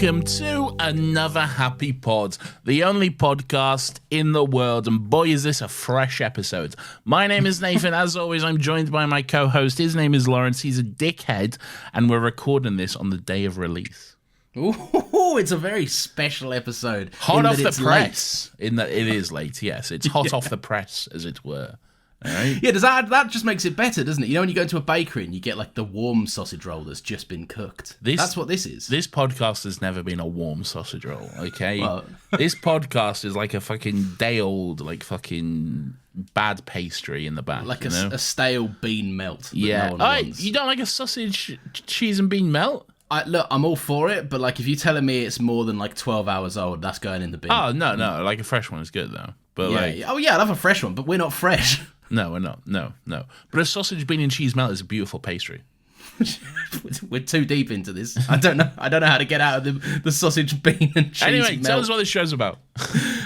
welcome to another Happy Pod, the only podcast in the world, and boy is this a fresh episode. My name is Nathan. As always, I'm joined by my co-host. His name is Lawrence. He's a dickhead, and we're recording this on the day of release. Ooh, it's a very special episode. Hot off the press. In that it is late, yes. It's hot off the press, as it were. All right. Yeah, that just makes it better, doesn't it? You know, when you go into a bakery and you get like the warm sausage roll that's just been cooked. That's what this is. This podcast has never been a warm sausage roll, okay? Well, this podcast is like a fucking day-old, like fucking bad pastry in the back. like a stale bean melt. That Yeah. No one wants. You don't like a sausage, cheese and bean melt? Look, I'm all for it, but like if you're telling me it's more than like 12 hours old, that's going in the bin. Oh, no. Like a fresh one is good, though. But Oh, yeah, I'd have a fresh one, but we're not fresh. No, we're not. No. But a sausage, bean, and cheese melt is a beautiful pastry. We're too deep into this. I don't know how to get out of the sausage, bean, and cheese Anyway, melt. tell us what this show's about.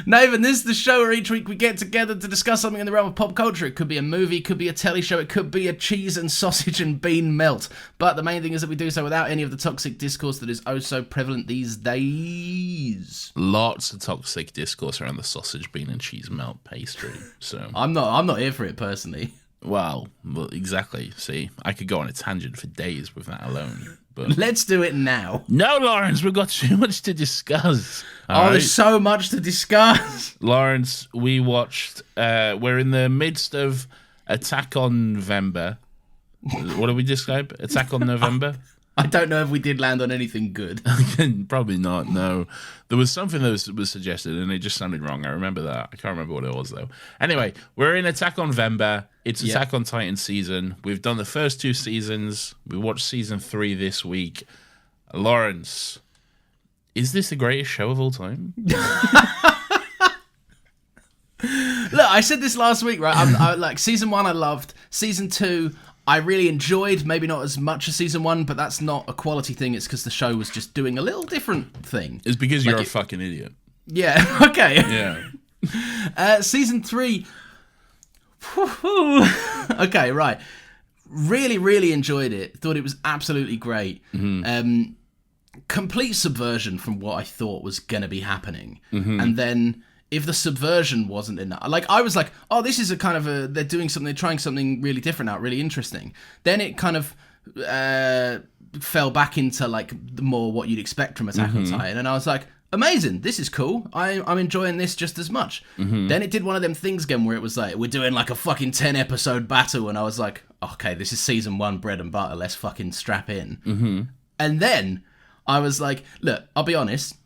Nathan, this is the show where each week we get together to discuss something in the realm of pop culture. It could be a movie, it could be a telly show, it could be a cheese and sausage and bean melt. But the main thing is that we do so without any of the toxic discourse that is oh so prevalent these days. Lots of toxic discourse around the sausage, bean, and cheese melt pastry. So I'm not here for it personally. Well, exactly. See, I could go on a tangent for days with that alone. But Let's do it now. no, Lawrence, we've got too much to discuss. There's so much to discuss. Lawrence, we watched. We're in the midst of Attack on November. What do we describe? Attack on November? I don't know if we did land on anything good. Probably not, no. There was something that was suggested, and it just sounded wrong. I remember that. I can't remember what it was, though. Anyway, we're in Attack on November. It's Attack on Titan season. We've done the first 2 seasons. We watched season 3 this week. Lawrence, is this the greatest show of all time? Look, I said this last week, right? I like season 1 I loved. Season 2 I really enjoyed, maybe not as much as season 1, but that's not a quality thing. It's because the show was just doing a little different thing. It's because you're a fucking idiot. Yeah, okay. Yeah. Season 3. Okay, right. Really, really enjoyed it. Thought it was absolutely great. Complete subversion from what I thought was going to be happening. And then if the subversion wasn't enough, like I was like, oh, this is a kind of they're doing something, they're trying something really different out, really interesting. Then it kind of fell back into like more what you'd expect from Attack on Titan, and I was like, amazing, this is cool. I'm enjoying this just as much. Then it did one of them things again where it was like, we're doing like a fucking 10 episode battle, and I was like, okay, this is season 1 bread and butter, let's fucking strap in. And then I was like, look, I'll be honest,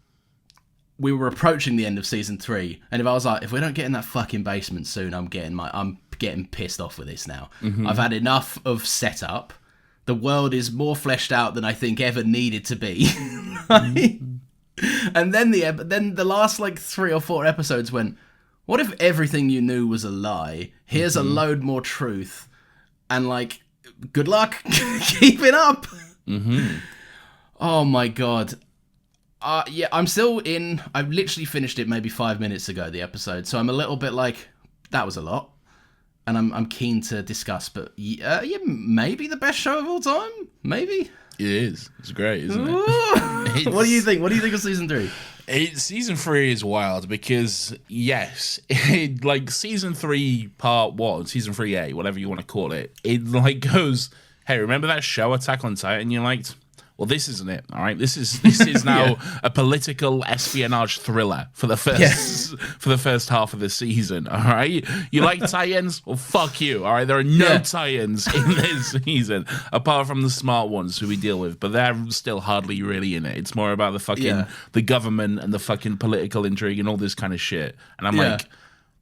we were approaching the end of season 3, and if I was like, if we don't get in that fucking basement soon, I'm getting pissed off with this now. I've had enough of setup. The world is more fleshed out than I think ever needed to be. And then the last like 3 or 4 episodes went, what if everything you knew was a lie? Here's a load more truth, and like, good luck, keep it up. Oh my god. Yeah, I'm still in. I've literally finished it maybe 5 minutes ago, the episode, so I'm a little bit like, that was a lot, and I'm keen to discuss. But yeah, maybe the best show of all time. Maybe It is. It's great, isn't it? What do you think? What do you think of season 3? Season 3 is wild because, yes, like season 3 part 1, season 3A, whatever you want to call it, it like goes, hey, remember that show Attack on Titan you liked? Well, this isn't it, all right? This is now a political espionage thriller for the first half of the season, all right? You like Titans? Well, fuck you, all right? There are no Titans in this season, apart from the smart ones who we deal with, but they're still hardly really in it. It's more about the fucking the government and the fucking political intrigue and all this kind of shit. And I'm like,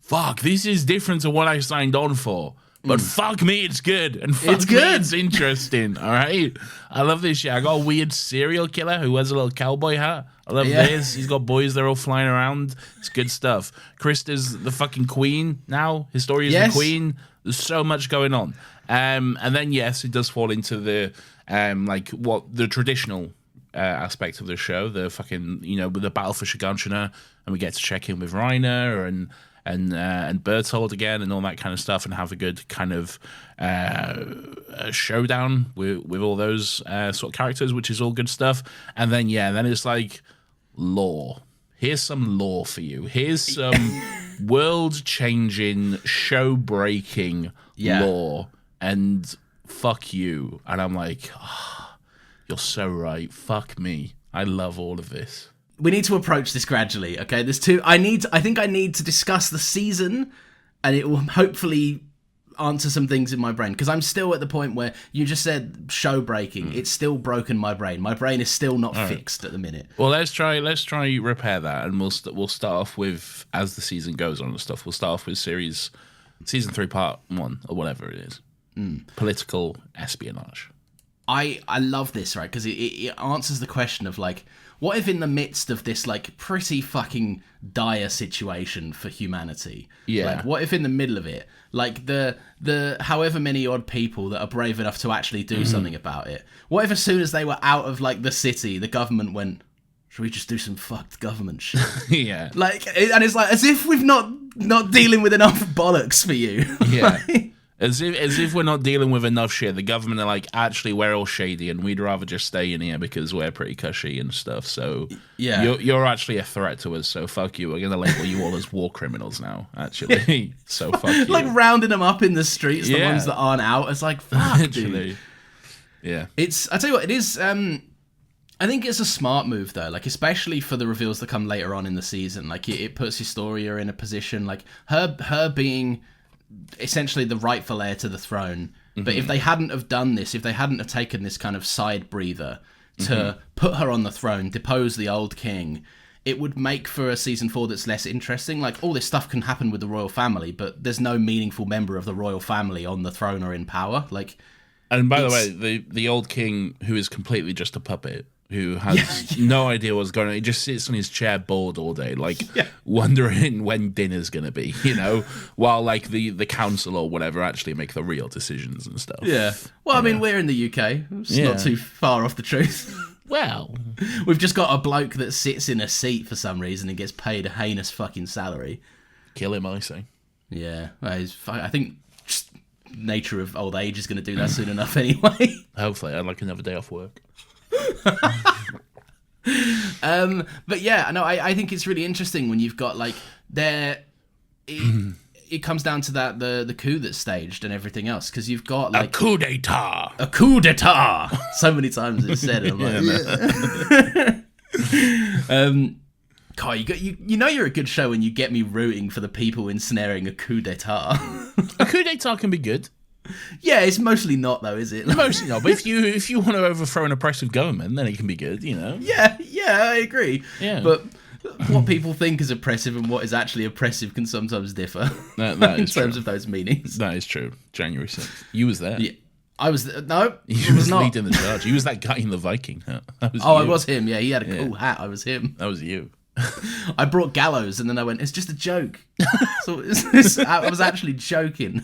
fuck, this is different to what I signed on for. But fuck me, it's good. And fuck me, it's interesting, all right? I love this shit. I got a weird serial killer who wears a little cowboy hat. I love this. He's got boys, they're all flying around. It's good stuff. Krista's the fucking queen now. Historia's the queen. There's so much going on. And then, yes, it does fall into the, like, what the traditional aspect of the show, the fucking, with the battle for Shiganshina, and we get to check in with Reiner and Berthold again and all that kind of stuff, and have a good kind of showdown with all those sort of characters, which is all good stuff. And then then it's like lore. Here's some lore for you. Here's some world-changing, show-breaking lore, and fuck you. And I'm like, you're so right. Fuck me. I love all of this. We need to approach this gradually, okay? There's two. I think I need to discuss the season, and it will hopefully answer some things in my brain, because I'm still at the point where you just said show breaking. It's still broken my brain. My brain is still not fixed at the minute. Well, let's try repair that, and we'll start off with, as the season goes on and stuff. We'll start off with season 3 part 1 or whatever it is. Political espionage. I love this, right? Because it answers the question of like, what if in the midst of this like pretty fucking dire situation for humanity, like what if in the middle of it, like the however many odd people that are brave enough to actually do something about it, what if as soon as they were out of like the city, the government went, should we just do some fucked government shit? Yeah. Like, and it's like as if we've not dealing with enough bollocks for you. Yeah. As if we're not dealing with enough shit. The government are like, actually, we're all shady, and we'd rather just stay in here because we're pretty cushy and stuff. So you're actually a threat to us. So fuck you. We're gonna label you all as war criminals now. Actually, so fuck you. Like rounding them up in the streets, the ones that aren't out. It's like fuck, dude. Yeah. I tell you what, it is. I think it's a smart move though, like especially for the reveals that come later on in the season. Like it puts Historia in a position, like her being essentially the rightful heir to the throne. But if they hadn't have done this, if they hadn't have taken this kind of side breather to put her on the throne, depose the old king, it would make for a season 4 that's less interesting. Like all this stuff can happen with the royal family, but there's no meaningful member of the royal family on the throne or in power. Like, and by the way, the old king, who is completely just a puppet, who has no idea what's going on. He just sits on his chair bored all day, like wondering when dinner's going to be, while like the council or whatever actually make the real decisions and stuff. Yeah. Well, I mean, we're in the UK. It's not too far off the truth. Well, we've just got a bloke that sits in a seat for some reason and gets paid a heinous fucking salary. Kill him, I say. Yeah. I think just nature of old age is going to do that soon enough anyway. Hopefully. I'd like another day off work. But yeah, no, I think it's really interesting when you've got like it comes down to that the coup that's staged and everything else, because you've got like a coup d'etat. So many times it's said. I'm like, Kai, you know you're a good show when you get me rooting for the people ensnaring a coup d'etat. A coup d'etat can be good. Yeah, it's mostly not though, is it? Mostly not. But if you want to overthrow an oppressive government, then it can be good, Yeah, I agree. Yeah. But what people think is oppressive and what is actually oppressive can sometimes differ. That in is terms true. of those meanings. That is true. January 6th. You was there. Yeah. I was no. You was not leading the charge. You was that guy in the Viking hat. I was him. Yeah, he had a cool hat. I was him. That was you. I brought gallows, and then I went, "It's just a joke." So I was actually joking.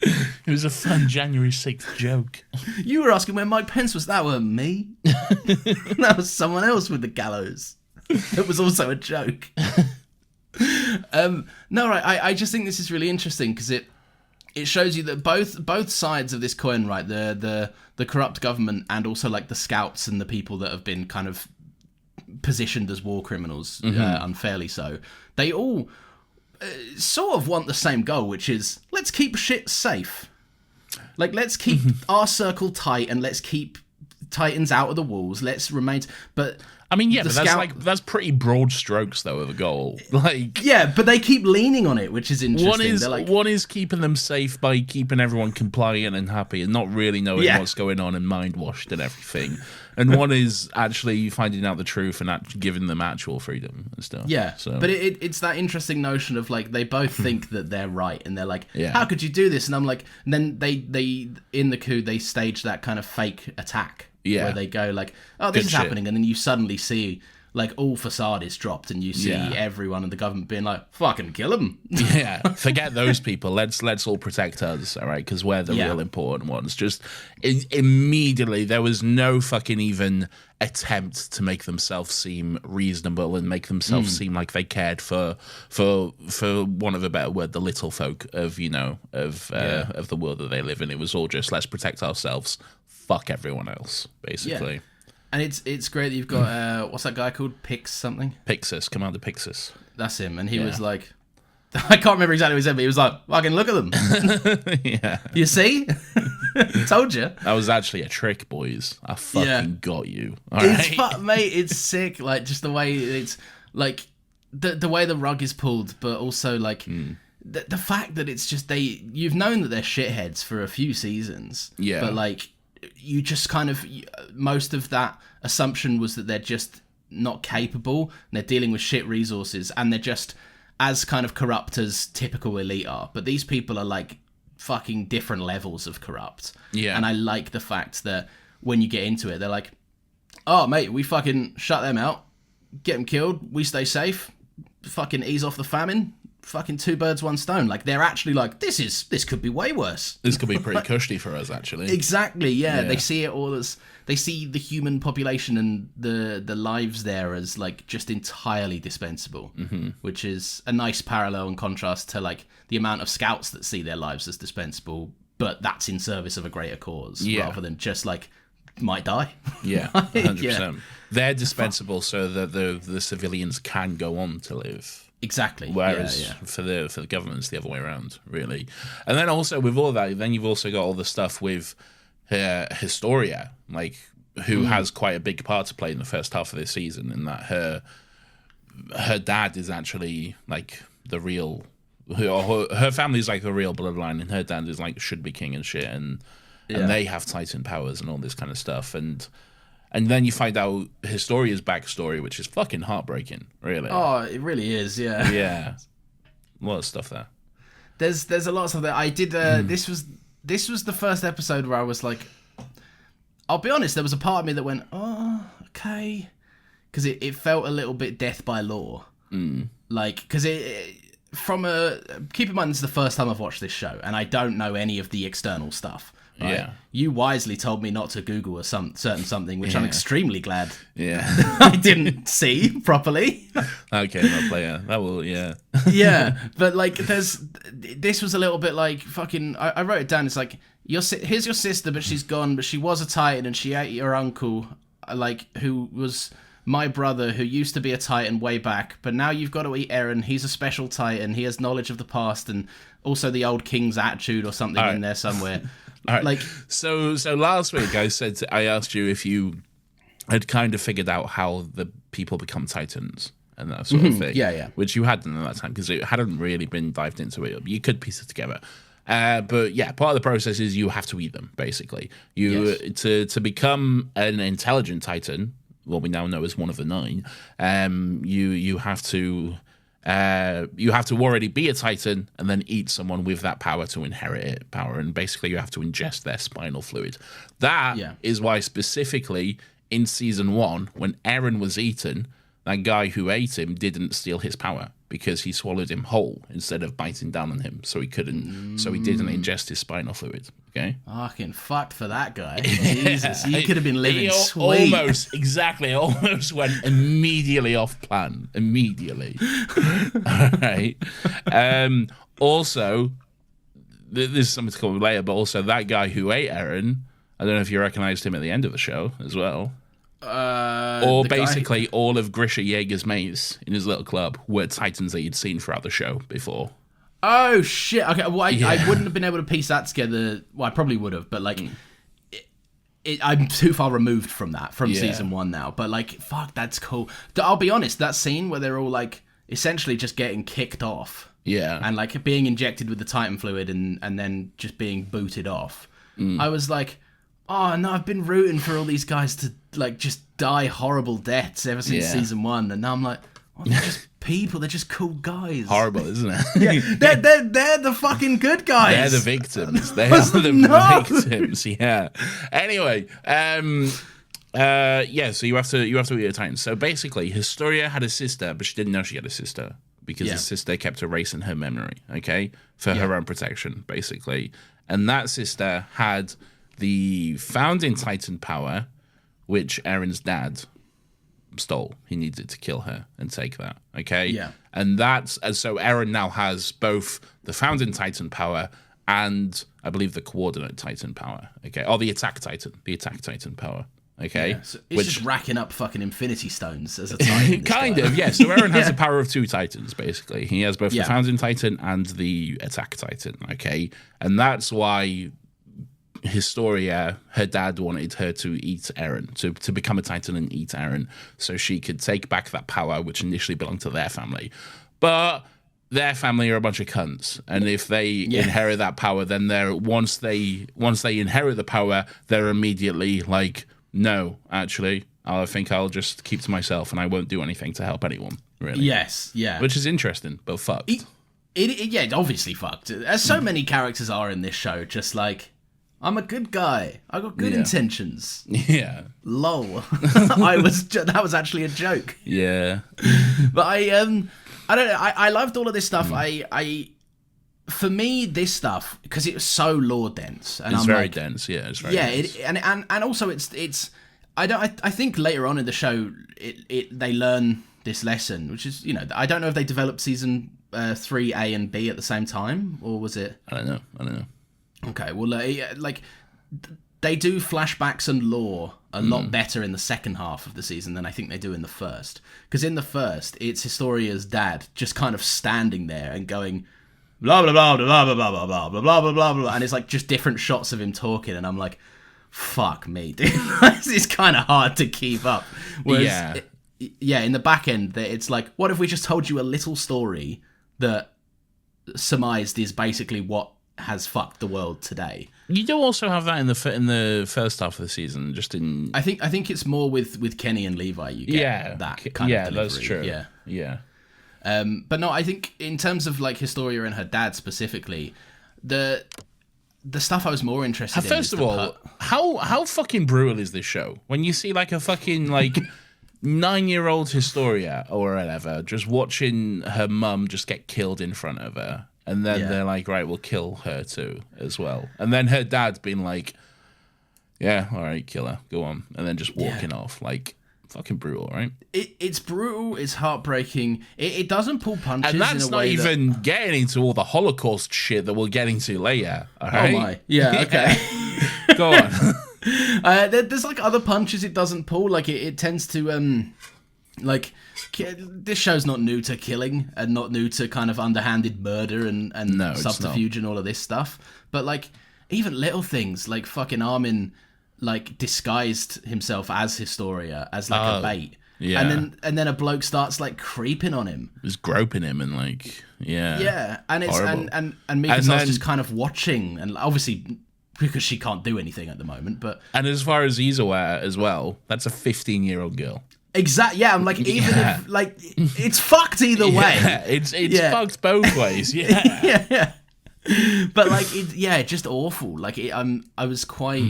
It was a fun January 6th joke. You were asking where Mike Pence was. That weren't me. That was someone else with the gallows. It was also a joke. No, right. I just think this is really interesting because it shows you that both sides of this coin, right? The corrupt government and also like the scouts and the people that have been kind of positioned as war criminals, unfairly so. They all sort of want the same goal, which is let's keep shit safe. Like, let's keep our circle tight and let's keep Titans out of the walls. Let's remain. But I mean, yeah, but that's pretty broad strokes though of a goal. Like, yeah, but they keep leaning on it, which is interesting. One is keeping them safe by keeping everyone compliant and happy and not really knowing what's going on and mind washed and everything. And one is actually finding out the truth and giving them actual freedom and stuff. Yeah, so. But it's that interesting notion of like they both think that they're right and they're like, how could you do this? And I'm like, and then they in the coup they stage that kind of fake attack. Yeah. Where they go like, oh, this is happening, and then you suddenly see like all facade is dropped, and you see everyone in the government being like, fucking kill them. Yeah, forget those people. Let's all protect us, all right? Because we're the real important ones. Just immediately, there was no fucking even attempt to make themselves seem reasonable and make themselves seem like they cared for want of a better word, the little folk of of the world that they live in. It was all just let's protect ourselves. Fuck everyone else, basically. And it's great that you've got what's that guy called? Pix something. Pixis, Commander Pixis. That's him, and he was like, I can't remember exactly what he said, but he was like, "Fucking look at them." Yeah. You see? Told you. That was actually a trick, boys. I fucking got you. All It's right. mate, it's sick. Like just the way it's like the way the rug is pulled, but also like the fact that it's just you've known that they're shitheads for a few seasons. Yeah. But like you just kind of most of that assumption was that they're just not capable. And they're dealing with shit resources, and they're just as kind of corrupt as typical elite are. But these people are like fucking different levels of corrupt. Yeah. And I like the fact that when you get into it, they're like, oh, mate, we fucking shut them out, get them killed, we stay safe, fucking ease off the famine, fucking two birds, one stone. Like, they're actually like, this could be way worse. This could be pretty cushy for us, actually. Exactly, yeah. They see it all as, they see the human population and the lives there as, like, just entirely dispensable, which is a nice parallel and contrast to, like, the amount of scouts that see their lives as dispensable, but that's in service of a greater cause, rather than just, like, might die. Yeah, 100%. They're dispensable so that the civilians can go on to live. Exactly. Whereas for the government, it's the other way around, really. And then also with all that, then you've also got all the stuff with Historia, like who has quite a big part to play in the first half of this season, in that her dad is actually like the real, her family's like the real bloodline, and her dad is like should be king and shit, and they have Titan powers and all this kind of stuff, and then you find out Historia's backstory, which is fucking heartbreaking, really. Oh, it really is, yeah. Yeah. A lot of stuff there. There's a lot of stuff there. I did, this was the first episode where I was like, I'll be honest, there was a part of me that went, oh, okay. Because it felt a little bit death by law. Like, because keep in mind, this is the first time I've watched this show, and I don't know any of the external stuff. Right? Yeah. You wisely told me not to Google certain something, which I'm extremely glad Yeah. I didn't see properly. Okay, no player. That will, yeah. Yeah, but like, this was a little bit like fucking. I wrote it down. It's like here's your sister, but she's gone. But she was a Titan, and she ate your uncle, like who was my brother, who used to be a Titan way back. But now you've got to eat Eren. He's a special Titan. He has knowledge of the past, and also the old king's attitude or something in there somewhere. All right. Like, so last week I asked you if you had kind of figured out how the people become Titans and that sort of thing. Yeah. Which you hadn't at that time because it hadn't really been dived into it. You could piece it together. But yeah, part of the process is you have to eat them, basically. To become an intelligent Titan, what we now know as one of the 9, you have to already be a Titan and then eat someone with that power to inherit power, and basically you have to ingest their spinal fluid. That is why specifically in season 1, when Eren was eaten, that guy who ate him didn't steal his power, because he swallowed him whole instead of biting down on him, so he didn't ingest his spinal fluid. Okay, fucking fucked for that guy. Jesus, you could have been living sweet. Almost went immediately off plan. Immediately. All right. Also, this is something to come up later, but also that guy who ate Eren, I don't know if you recognized him at the end of the show as well. Or basically all of Grisha Yeager's mates in his little club were Titans that you'd seen throughout the show before. Oh, shit. Okay, well, I wouldn't have been able to piece that together. Well, I probably would have, but, like, I'm too far removed from that, from season 1 now. But, like, fuck, that's cool. I'll be honest, that scene where they're all, like, essentially just getting kicked off. Yeah. And, like, being injected with the Titan fluid and then just being booted off. I was like, oh, no, I've been rooting for all these guys to, like, just die horrible deaths ever since season 1. And now I'm like, oh, they're just people. They're just cool guys. Horrible, isn't it? Yeah, they're the fucking good guys. They're the victims. They are the victims. Yeah. Anyway, so you have to eat a Titan. So basically, Historia had a sister, but she didn't know she had a sister because the sister kept erasing her memory. Okay, for her own protection, basically. And that sister had the founding Titan power, which Eren's dad stole. He needed to kill her and take that. Okay? Yeah. And so Eren now has both the founding Titan power and I believe the coordinate Titan power. Okay. Or the attack Titan power. Okay, So it's just racking up fucking Infinity Stones as a Titan. kind of, yeah. So Eren has the power of two Titans, basically. He has both the Founding Titan and the Attack Titan, okay? And that's why Historia, her dad wanted her to eat Eren, to become a Titan and eat Eren, so she could take back that power, which initially belonged to their family. But their family are a bunch of cunts, and if they inherit that power, then once they inherit the power, they're immediately like, no, actually, I think I'll just keep to myself and I won't do anything to help anyone, really. Yes, yeah. Which is interesting, but fucked. It obviously fucked. As so many characters are in this show, just like, I'm a good guy. I got good intentions. Yeah. Lol. That was actually a joke. Yeah. But I don't know. I loved all of this stuff. For me, this stuff, because it was so lore dense, and It's I'm very like, dense. Yeah, it's very dense. and also it's. I think later on in the show, they learn this lesson, which is, I don't know if they developed season 3A and B at the same time, or was it? I don't know. Okay, well, they do flashbacks and lore a lot better in the second half of the season than I think they do in the first. Because in the first, it's Historia's dad just kind of standing there and going blah blah blah blah blah blah blah blah blah blah blah blah blah, and it's like just different shots of him talking, and I'm like, fuck me, dude. It's kind of hard to keep up. Whereas, in the back end, it's like, what if we just told you a little story that surmised is basically what has fucked the world today. You do also have that in the first half of the season, just in. I think it's more with Kenny and Levi. You get that kind of delivery. That's true. Yeah. But no, I think in terms of like Historia and her dad specifically, the stuff I was more interested in. First of all, how fucking brutal is this show? When you see like a fucking like 9-year-old Historia or whatever, just watching her mum just get killed in front of her. And then they're like, right, we'll kill her too as well. And then her dad's been like, yeah, all right, kill her, go on. And then just walking off. Like, fucking brutal, right? It's brutal, it's heartbreaking. It doesn't pull punches and that's in a not way even getting into all the Holocaust shit that we'll get into later. All right? Oh my. Yeah, okay. Go on. There's like other punches it doesn't pull. Like it tends to like this show's not new to killing and not new to kind of underhanded murder and subterfuge and all of this stuff. But like even little things like fucking Armin like disguised himself as Historia as like a bait. Yeah. And then a bloke starts like creeping on him. Just groping him and like Yeah. And it's horrible. and Mikasa's just kind of watching, and obviously because she can't do anything at the moment, but and as far as he's aware as well, that's a 15-year-old girl. Exactly. Yeah, I'm like, even if like it's fucked either way. It's fucked both ways. Yeah. yeah. But like, just awful. Like, I was quite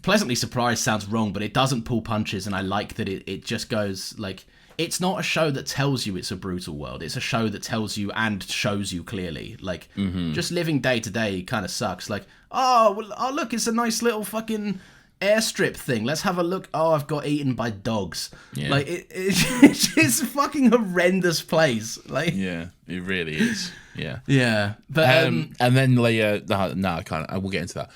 pleasantly surprised. Sounds wrong, but it doesn't pull punches, and I like that it just goes like. It's not a show that tells you it's a brutal world. It's a show that tells you and shows you clearly. Like, just living day to day kind of sucks. Like, oh look, it's a nice little fucking airstrip thing. Let's have a look. Oh, I've got eaten by dogs. Yeah. Like it's just a fucking horrendous place. Like, yeah, it really is. Yeah, yeah. But and then later, no, I can't. I will get into that.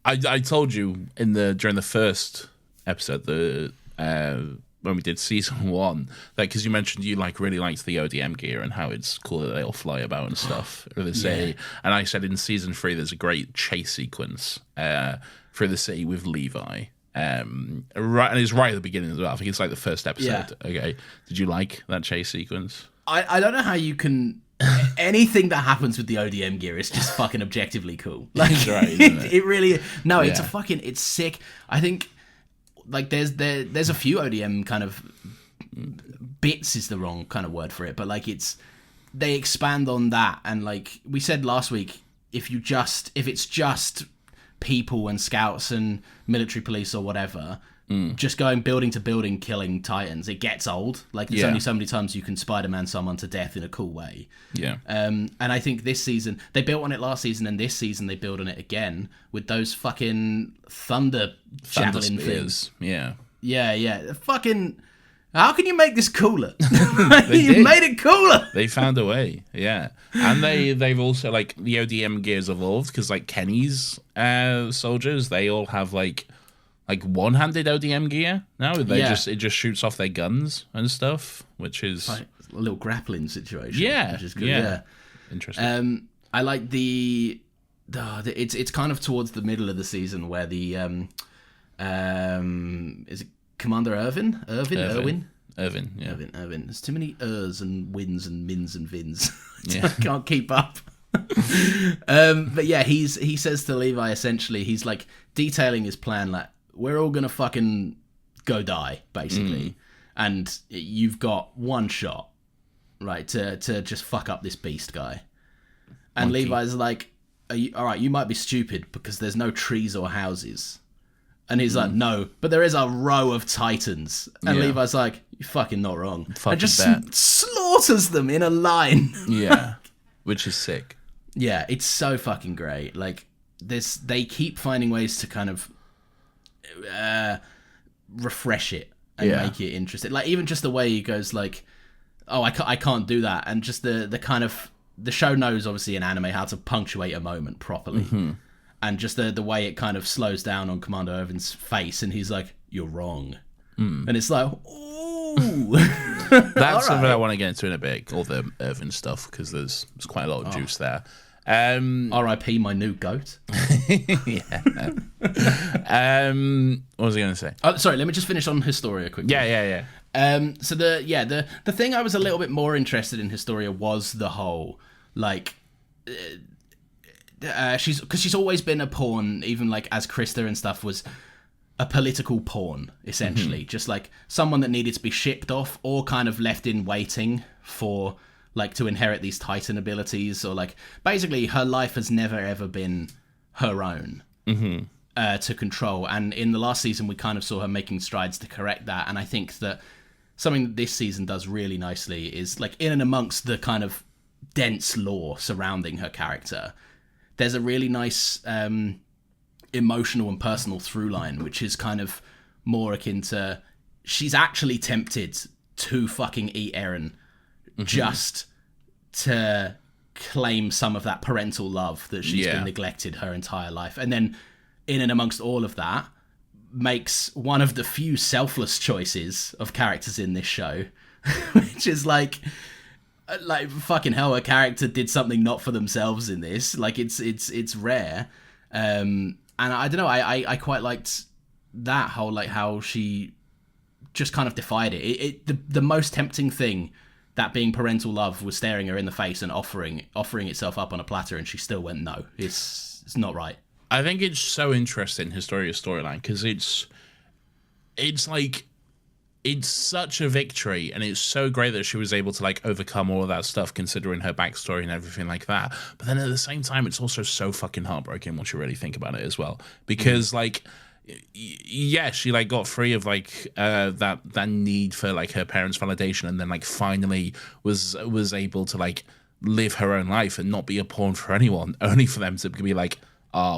I told you during the first episode when we did season 1 that because you mentioned you like really liked the ODM gear and how it's cool that they all fly about and stuff through the city. And I said in season 3 there's a great chase sequence through the city with Levi. And it's right at the beginning as well. I think it's like the first episode. Yeah. Okay, did you like that chase sequence? I don't know how you can. Anything that happens with the ODM gear is just fucking objectively cool. Like, that's right, isn't it? It really. No, it's it's sick. I think like there's a few ODM kind of bits is the wrong kind of word for it, but like they expand on that, and like we said last week, if it's just people and scouts and military police or whatever. Just going building to building, killing Titans, it gets old. Like, there's only so many times you can Spider-Man someone to death in a cool way. Yeah. And I think this season, they built on it last season, and this season they build on it again with those fucking thunder javelin things. Yeah. Yeah. Fucking How can you make this cooler? They You did. made it cooler. They found a way, yeah. And they've also, like, the ODM gears evolved because, like, Kenny's soldiers, they all have like one-handed ODM gear now. It just shoots off their guns and stuff, which is Like a little grappling situation. Yeah, which is good. yeah. Interesting. I like it's kind of towards the middle of the season where the is it Commander Irvin? Irvin, yeah. Irvin. There's too many ers and wins and mins and vins. Yeah. I can't keep up. But yeah, he says to Levi, essentially, he's like detailing his plan, like, we're all gonna fucking go die, basically, and you've got one shot, right, to just fuck up this beast guy. And Monkey. Levi's like, all right, you might be stupid because there's no trees or houses. And he's like, no, but there is a row of titans. And Yeah. Levi's like, you're fucking not wrong. Fucking and just bet. slaughters them in a line. Yeah, which is sick. Yeah, it's so fucking great. Like, they keep finding ways to kind of refresh it and Yeah. make it interesting. Like, even just the way he goes, like, oh, I can't do that. And just the kind of... The show knows, obviously, in anime, how to punctuate a moment properly. And just the way it kind of slows down on Commander Irvin's face, and he's like, you're wrong. And it's like, ooh. That's something I want to get into in a bit, all the Irvin stuff, because there's quite a lot of juice there. R.I.P. my new goat. What was I going to say? Oh, sorry, let me just finish on Historia quickly. Yeah. So the thing I was a little bit more interested in Historia was the whole, like, she's always been a pawn, even like as Krista and stuff, was a political pawn, essentially. Just like someone that needed to be shipped off or kind of left in waiting for, like, to inherit these Titan abilities, or like, basically her life has never ever been her own. To control. And in the last season, we kind of saw her making strides to correct that. And I think that something that this season does really nicely is, like, in and amongst the kind of dense lore surrounding her character, there's a really nice emotional and personal through line, which is kind of more akin to, she's actually tempted to fucking eat Eren just to claim some of that parental love that she's been neglected her entire life. And then in and amongst all of that, makes one of the few selfless choices of characters in this show, which is like fucking hell, a character did something not for themselves in this. Like, it's rare. And I don't know, I quite liked that whole, like, how she just kind of defied it. The most tempting thing, that being parental love, was staring her in the face and offering itself up on a platter, and she still went, no, it's not right. I think it's so interesting, Historia's storyline, because it's like, it's such a victory, and it's so great that she was able to, like, overcome all of that stuff, considering her backstory and everything like that. But then at the same time, it's also so fucking heartbreaking once you really think about it as well, because like, yeah, she, like, got free of, like, that need for, like, her parents' validation, and then, like, finally was able to, like, live her own life and not be a pawn for anyone, only for them to be like,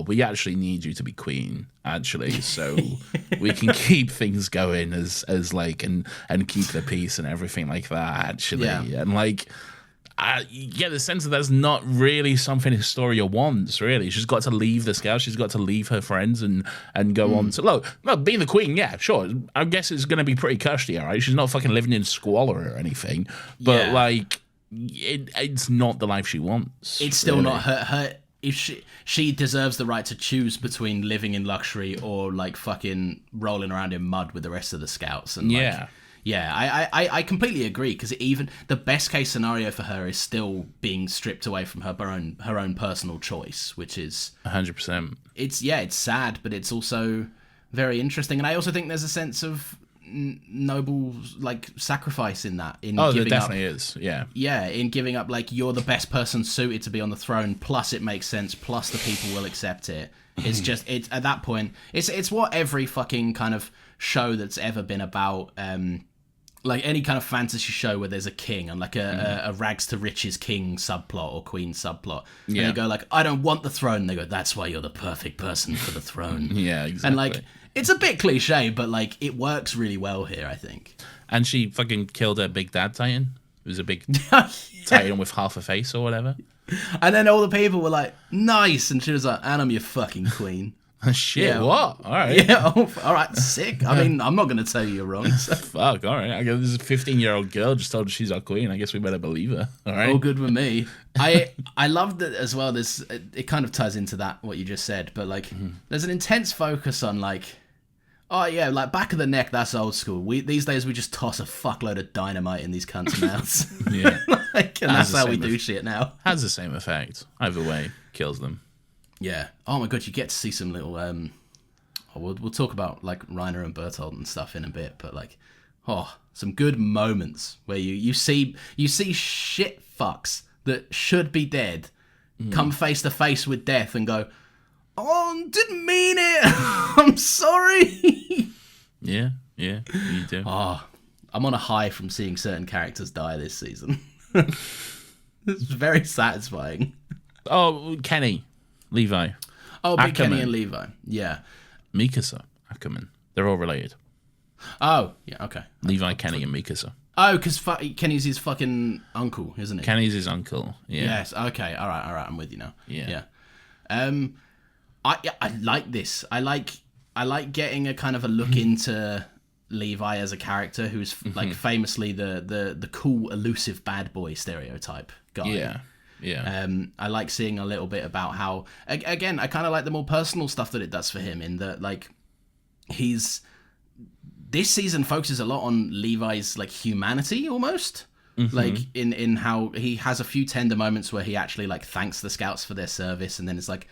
we actually need you to be queen, actually, so we can keep things going as like, and keep the peace and everything like that, actually. Yeah. And, like, you get the sense that that's not really something Historia wants, really. She's got to leave the Scout, she's got to leave her friends and go on to... Look, being the queen, yeah, sure. I guess it's going to be pretty cushy, all right? She's not fucking living in squalor or anything, but, like, it's not the life she wants. It's still really. not her. If she deserves the right to choose between living in luxury or, like, fucking rolling around in mud with the rest of the Scouts. And, like, I completely agree, because even the best case scenario for her is still being stripped away from her own personal choice, which is 100%. It's sad, but it's also very interesting. And I also think there's a sense of noble, like, sacrifice in that. There definitely is. Yeah, in giving up, like, you're the best person suited to be on the throne, plus it makes sense, plus the people will accept it. It's just, it's at that point, it's what every fucking kind of show that's ever been about, like, any kind of fantasy show where there's a king and, like, a rags to riches king subplot or queen subplot. And they go, like, I don't want the throne. And they go, that's why you're the perfect person for the throne. Yeah, exactly. And, like, It's a bit cliche, but like it works really well here, I think. And she fucking killed her big dad Titan. It was a big Titan with half a face or whatever. And then all the people were like, nice. And she was like, and I'm your fucking queen. Shit, Yeah. what? All right. Yeah, all right, sick. I mean, I'm not going to tell you you're wrong. So. Fuck, all right. I guess this is a 15-year-old girl just told her she's our queen. I guess we better believe her. All right. All good with me. I love that as well. It kind of ties into that, what you just said. But like, there's an intense focus on like, oh yeah, like back of the neck, that's old school. These days we just toss a fuckload of dynamite in these cunts' mouths. Yeah. Like, and that's how we do shit now. Has the same effect. Either way, kills them. Yeah. Oh my god, you get to see some little. We'll talk about like Reiner and Bertolt and stuff in a bit, but like, some good moments where you see shit fucks that should be dead come face to face with death and go, oh, didn't mean it. I'm sorry. Yeah, you do. I'm on a high from seeing certain characters die this season. It's very satisfying. Oh, Kenny, Levi. Oh, Big Ackerman. Kenny and Levi. Yeah. Mikasa, Ackerman. They're all related. Oh, yeah, okay. Levi, Kenny, and Mikasa. Oh, because Kenny's his fucking uncle, isn't he? Kenny's his uncle. Yeah. Yes, okay, all right, I'm with you now. Yeah. I like this. I like getting a kind of a look into Levi as a character who's like famously the cool, elusive bad boy stereotype guy. Yeah. I like seeing a little bit about how, again, I kind of like the more personal stuff that it does for him in that, like, this season focuses a lot on Levi's, like, humanity, almost. Like, in how he has a few tender moments where he actually, like, thanks the scouts for their service, and then it's like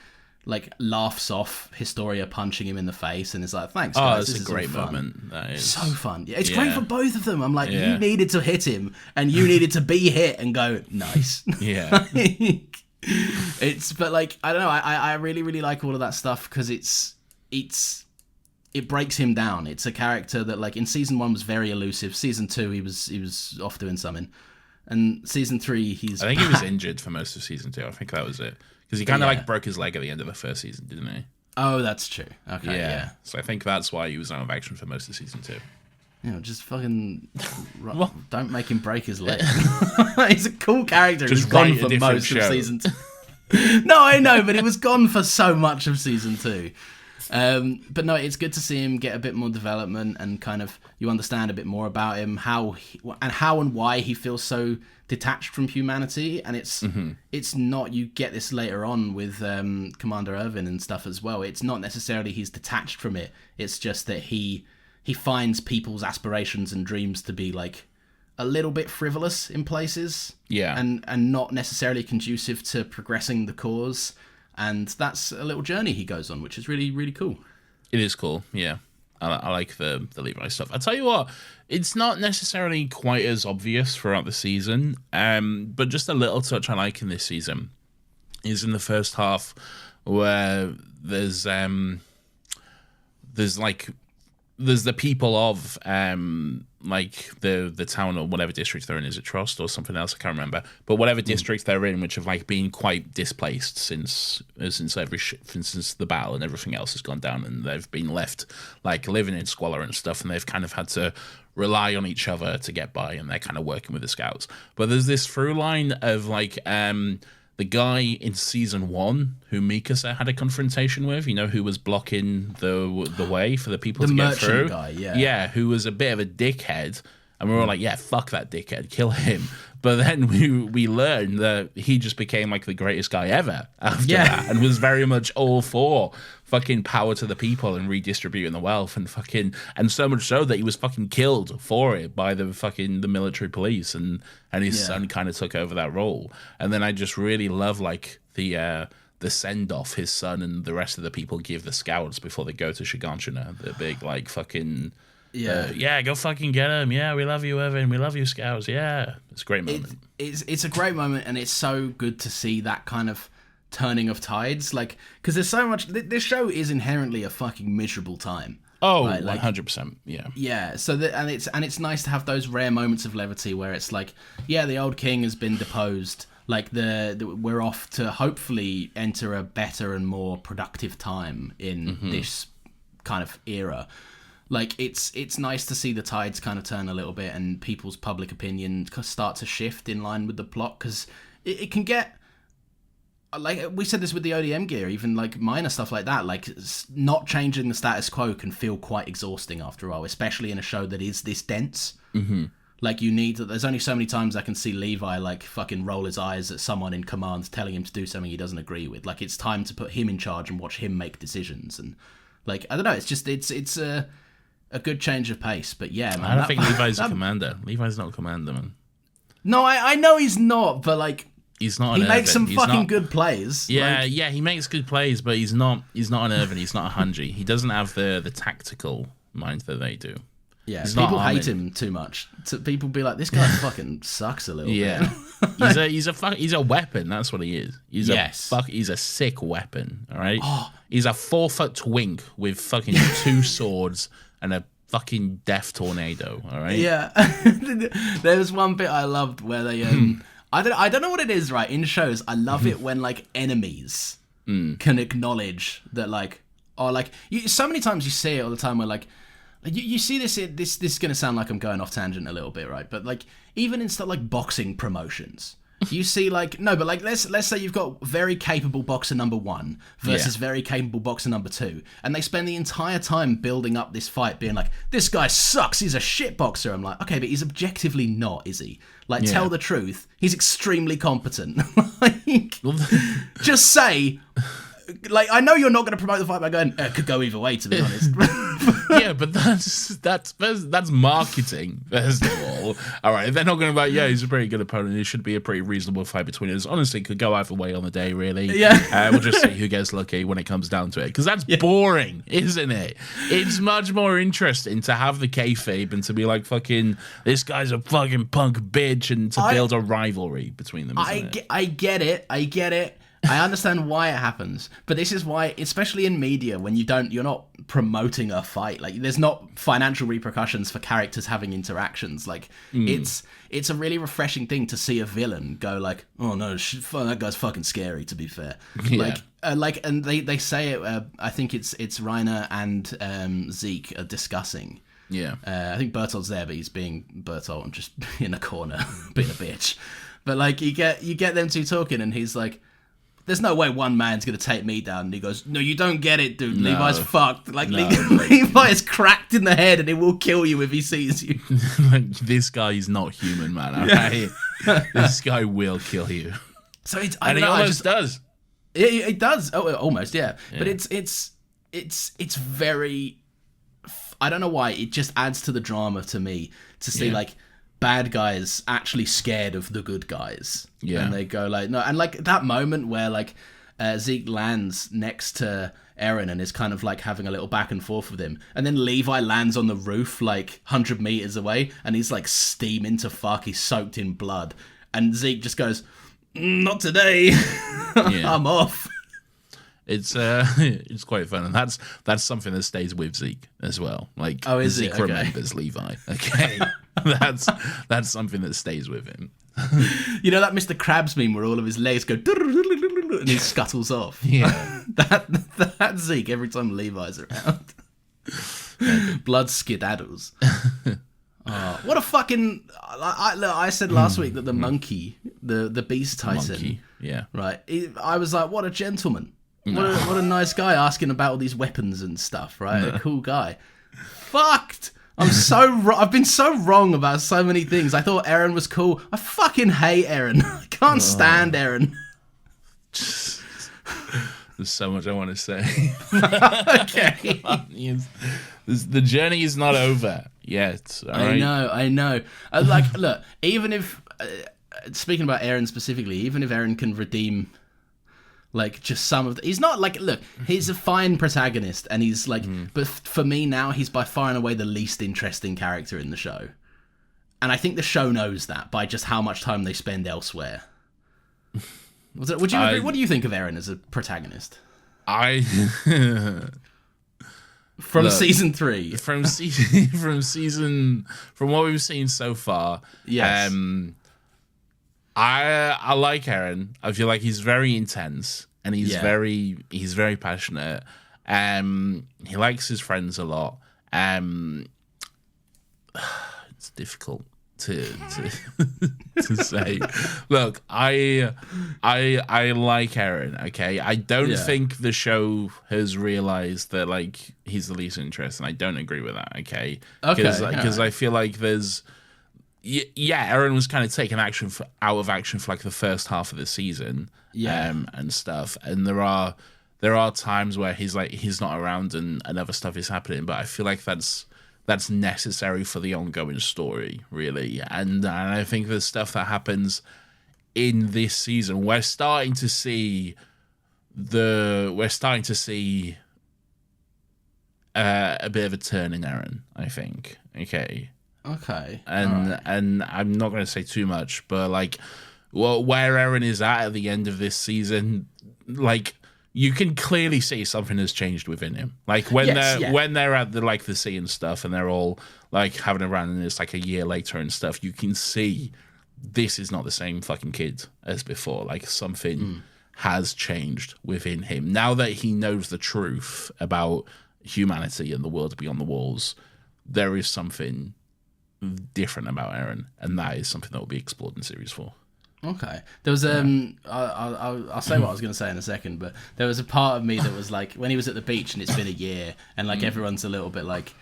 laughs off Historia punching him in the face, and it's like, thanks, guys. It's this a great is all fun. moment. That is So fun. Yeah, it's great for both of them. I'm like, Yeah. you needed to hit him, and you needed to be hit and go, nice. Yeah. But like, I don't know. I really, really like all of that stuff because it breaks him down. It's a character that, like, in season 1 was very elusive. Season 2, he was off doing something, and season 3, he's. I think he was injured for most of season 2. I think that was it. Because he kind of like broke his leg at the end of the first season, didn't he? Oh, that's true. Okay, yeah. So I think that's why he was out of action for most of season 2. You know, just fucking don't make him break his leg. He's a cool character. Just He's gone write a for different most show. of season 2. No, I know, but he was gone for so much of season 2. But no, it's good to see him get a bit more development and kind of you understand a bit more about him, how and why he feels so detached from humanity. And it's not, you get this later on with Commander Irvin and stuff as well. It's not necessarily he's detached from it. It's just that he finds people's aspirations and dreams to be like a little bit frivolous in places. Yeah. And not necessarily conducive to progressing the cause. And that's a little journey he goes on, which is really, really cool. It is cool, yeah. I like the Levi stuff. I tell you what, it's not necessarily quite as obvious throughout the season, but just a little touch I like in this season is in the first half where there's the people of like the town or whatever district they're in. Is it Trost or something else? I can't remember. But whatever district they're in, which have like been quite displaced since the battle and everything else has gone down, and they've been left like living in squalor and stuff, and they've kind of had to rely on each other to get by, and they're kind of working with the scouts. But there's this through line of like the guy in season 1 who Mikasa had a confrontation with, you know, who was blocking the way for the people to get through. Guy, yeah. Yeah, who was a bit of a dickhead. And we were all like, yeah, fuck that dickhead, kill him. But then we learned that he just became like the greatest guy ever after that, and was very much all for fucking power to the people and redistributing the wealth and so much so that he was fucking killed for it by the military police, and his son kind of took over that role. And then I just really love like the send off his son and the rest of the people give the scouts before they go to Shiganshina, the big like fucking. Yeah, go fucking get him. Yeah, we love you, Evan. We love you, Scouts. Yeah, it's a great moment. It's a great moment, and it's so good to see that kind of turning of tides. Like, because there's so much. This show is inherently a fucking miserable time. Oh, right? Like, 100%. Yeah. Yeah. So it's nice to have those rare moments of levity where it's like, yeah, the old king has been deposed. Like we're off to hopefully enter a better and more productive time in this kind of era. Like, it's nice to see the tides kind of turn a little bit and people's public opinion start to shift in line with the plot, because it can get... Like, we said this with the ODM gear, even, like, minor stuff like that. Like, not changing the status quo can feel quite exhausting after a while, especially in a show that is this dense. Mm-hmm. Like, you need... There's only so many times I can see Levi, like, fucking roll his eyes at someone in command telling him to do something he doesn't agree with. Like, it's time to put him in charge and watch him make decisions. And, like, I don't know, it's just... It's a good change of pace. But, yeah, man. I don't think Levi's a commander. Levi's not a commander, man. No, I know he's not, but, like... He's not. He makes some fucking good plays. Yeah, yeah, he makes good plays, but he's not an Irvin. He's not a Hanji. He doesn't have the tactical mind that they do. Yeah, he's people hate him too much. People be like, this guy fucking sucks a little bit. He's a weapon. That's what he is. He's a sick weapon. All right. He's a 4-foot twink with fucking 2 swords and a fucking death tornado. All right. Yeah. There was one bit I loved where they I don't know what it is, right? In shows, I love it when, like, enemies can acknowledge that, like, or, like, so many times you see it all the time where, like, you see this is going to sound like I'm going off tangent a little bit, right? But, like, even in stuff like boxing promotions, you see, like, no, but, like, let's say you've got very capable boxer number 1 versus very capable boxer number 2, and they spend the entire time building up this fight being like, this guy sucks, he's a shit boxer. I'm like, okay, but he's objectively not, is he? Like, tell the truth, he's extremely competent. Like, just say... Like, I know you're not going to promote the fight by going, it could go either way, to be honest. Yeah, but that's marketing, first of all. All right, they're not going to be like, he's a pretty good opponent. It should be a pretty reasonable fight between us. Honestly, it could go either way on the day, really. Yeah. We'll just see who gets lucky when it comes down to it. Because that's boring, isn't it? It's much more interesting to have the kayfabe and to be like, fucking, this guy's a fucking punk bitch, and to build a rivalry between them, I get it. I understand why it happens, but this is why, especially in media, when you're not promoting a fight, like, there's not financial repercussions for characters having interactions. Like, it's a really refreshing thing to see a villain go like, oh no, that guy's fucking scary, to be fair. Yeah. And they say it. I think it's Reiner and Zeke are discussing. Yeah. I think Bertolt's there, but he's being Bertolt and just in a corner being a bitch. But, like, you get them two talking, and he's like, there's no way one man's going to take me down. And he goes, no, you don't get it, dude. No. Levi's fucked. Like, no. Levi is cracked in the head and he will kill you if he sees you. Like, this guy is not human, man. Okay? This guy will kill you. So he almost does. It does. Oh, almost, yeah. But it's very... I don't know why. It just adds to the drama to me to see, like, bad guys actually scared of the good guys. Yeah. And they go like, no. And, like, that moment where, like, Zeke lands next to Eren and is kind of, like, having a little back and forth with him. And then Levi lands on the roof, like, 100 meters away. And he's, like, steaming to fuck. He's soaked in blood. And Zeke just goes, not today. I'm off. It's quite fun, and that's something that stays with Zeke as well. Like, Zeke remembers Levi. Okay, that's something that stays with him. You know that Mr. Krabs meme where all of his legs go and he scuttles off. Yeah, that's Zeke every time Levi's around. Blood skedaddles. What a fucking! I said last week that the monkey, the beast titan, right. I was like, what a gentleman. What a nice guy asking about all these weapons and stuff, right? No. A cool guy. Fucked! I've been so wrong about so many things. I thought Eren was cool. I fucking hate Eren. I can't stand Eren. There's so much I want to say. Okay. The journey is not over yet. All right? I know. Like, look, even if... speaking about Eren specifically, even if Eren can redeem... like, just some of he's not, like, look, he's a fine protagonist, and he's, like, but for me now, he's by far and away the least interesting character in the show. And I think the show knows that by just how much time they spend elsewhere. Would you agree? What do you think of Eren as a protagonist? From season 3. From what we've seen so far. Yes. I like Eren. I feel like he's very intense and he's very passionate. He likes his friends a lot. It's difficult to to say. Look, I like Eren. Okay, I don't think the show has realized that like he's the least interest, and I don't agree with that. Okay, because I feel like there's. Eren was kind of taking out of action for like the first half of the season, and stuff. And there are times where he's not around and other stuff is happening. But I feel like that's necessary for the ongoing story, really. And I think the stuff that happens in this season, we're starting to see a bit of a turn in Eren. I think. Okay, and I'm not going to say too much, but like, where Eren is at the end of this season, like you can clearly see something has changed within him. Like when they're at the sea and stuff, and they're all like having a run, and it's like a year later and stuff. You can see this is not the same fucking kid as before. Like something has changed within him now that he knows the truth about humanity and the world beyond the walls. There is something different about Eren, and that is something that will be explored in series 4. Okay, there was I'll say what I was going to say in a second, but there was a part of me that was like when he was at the beach and it's been a year, and like everyone's a little bit like,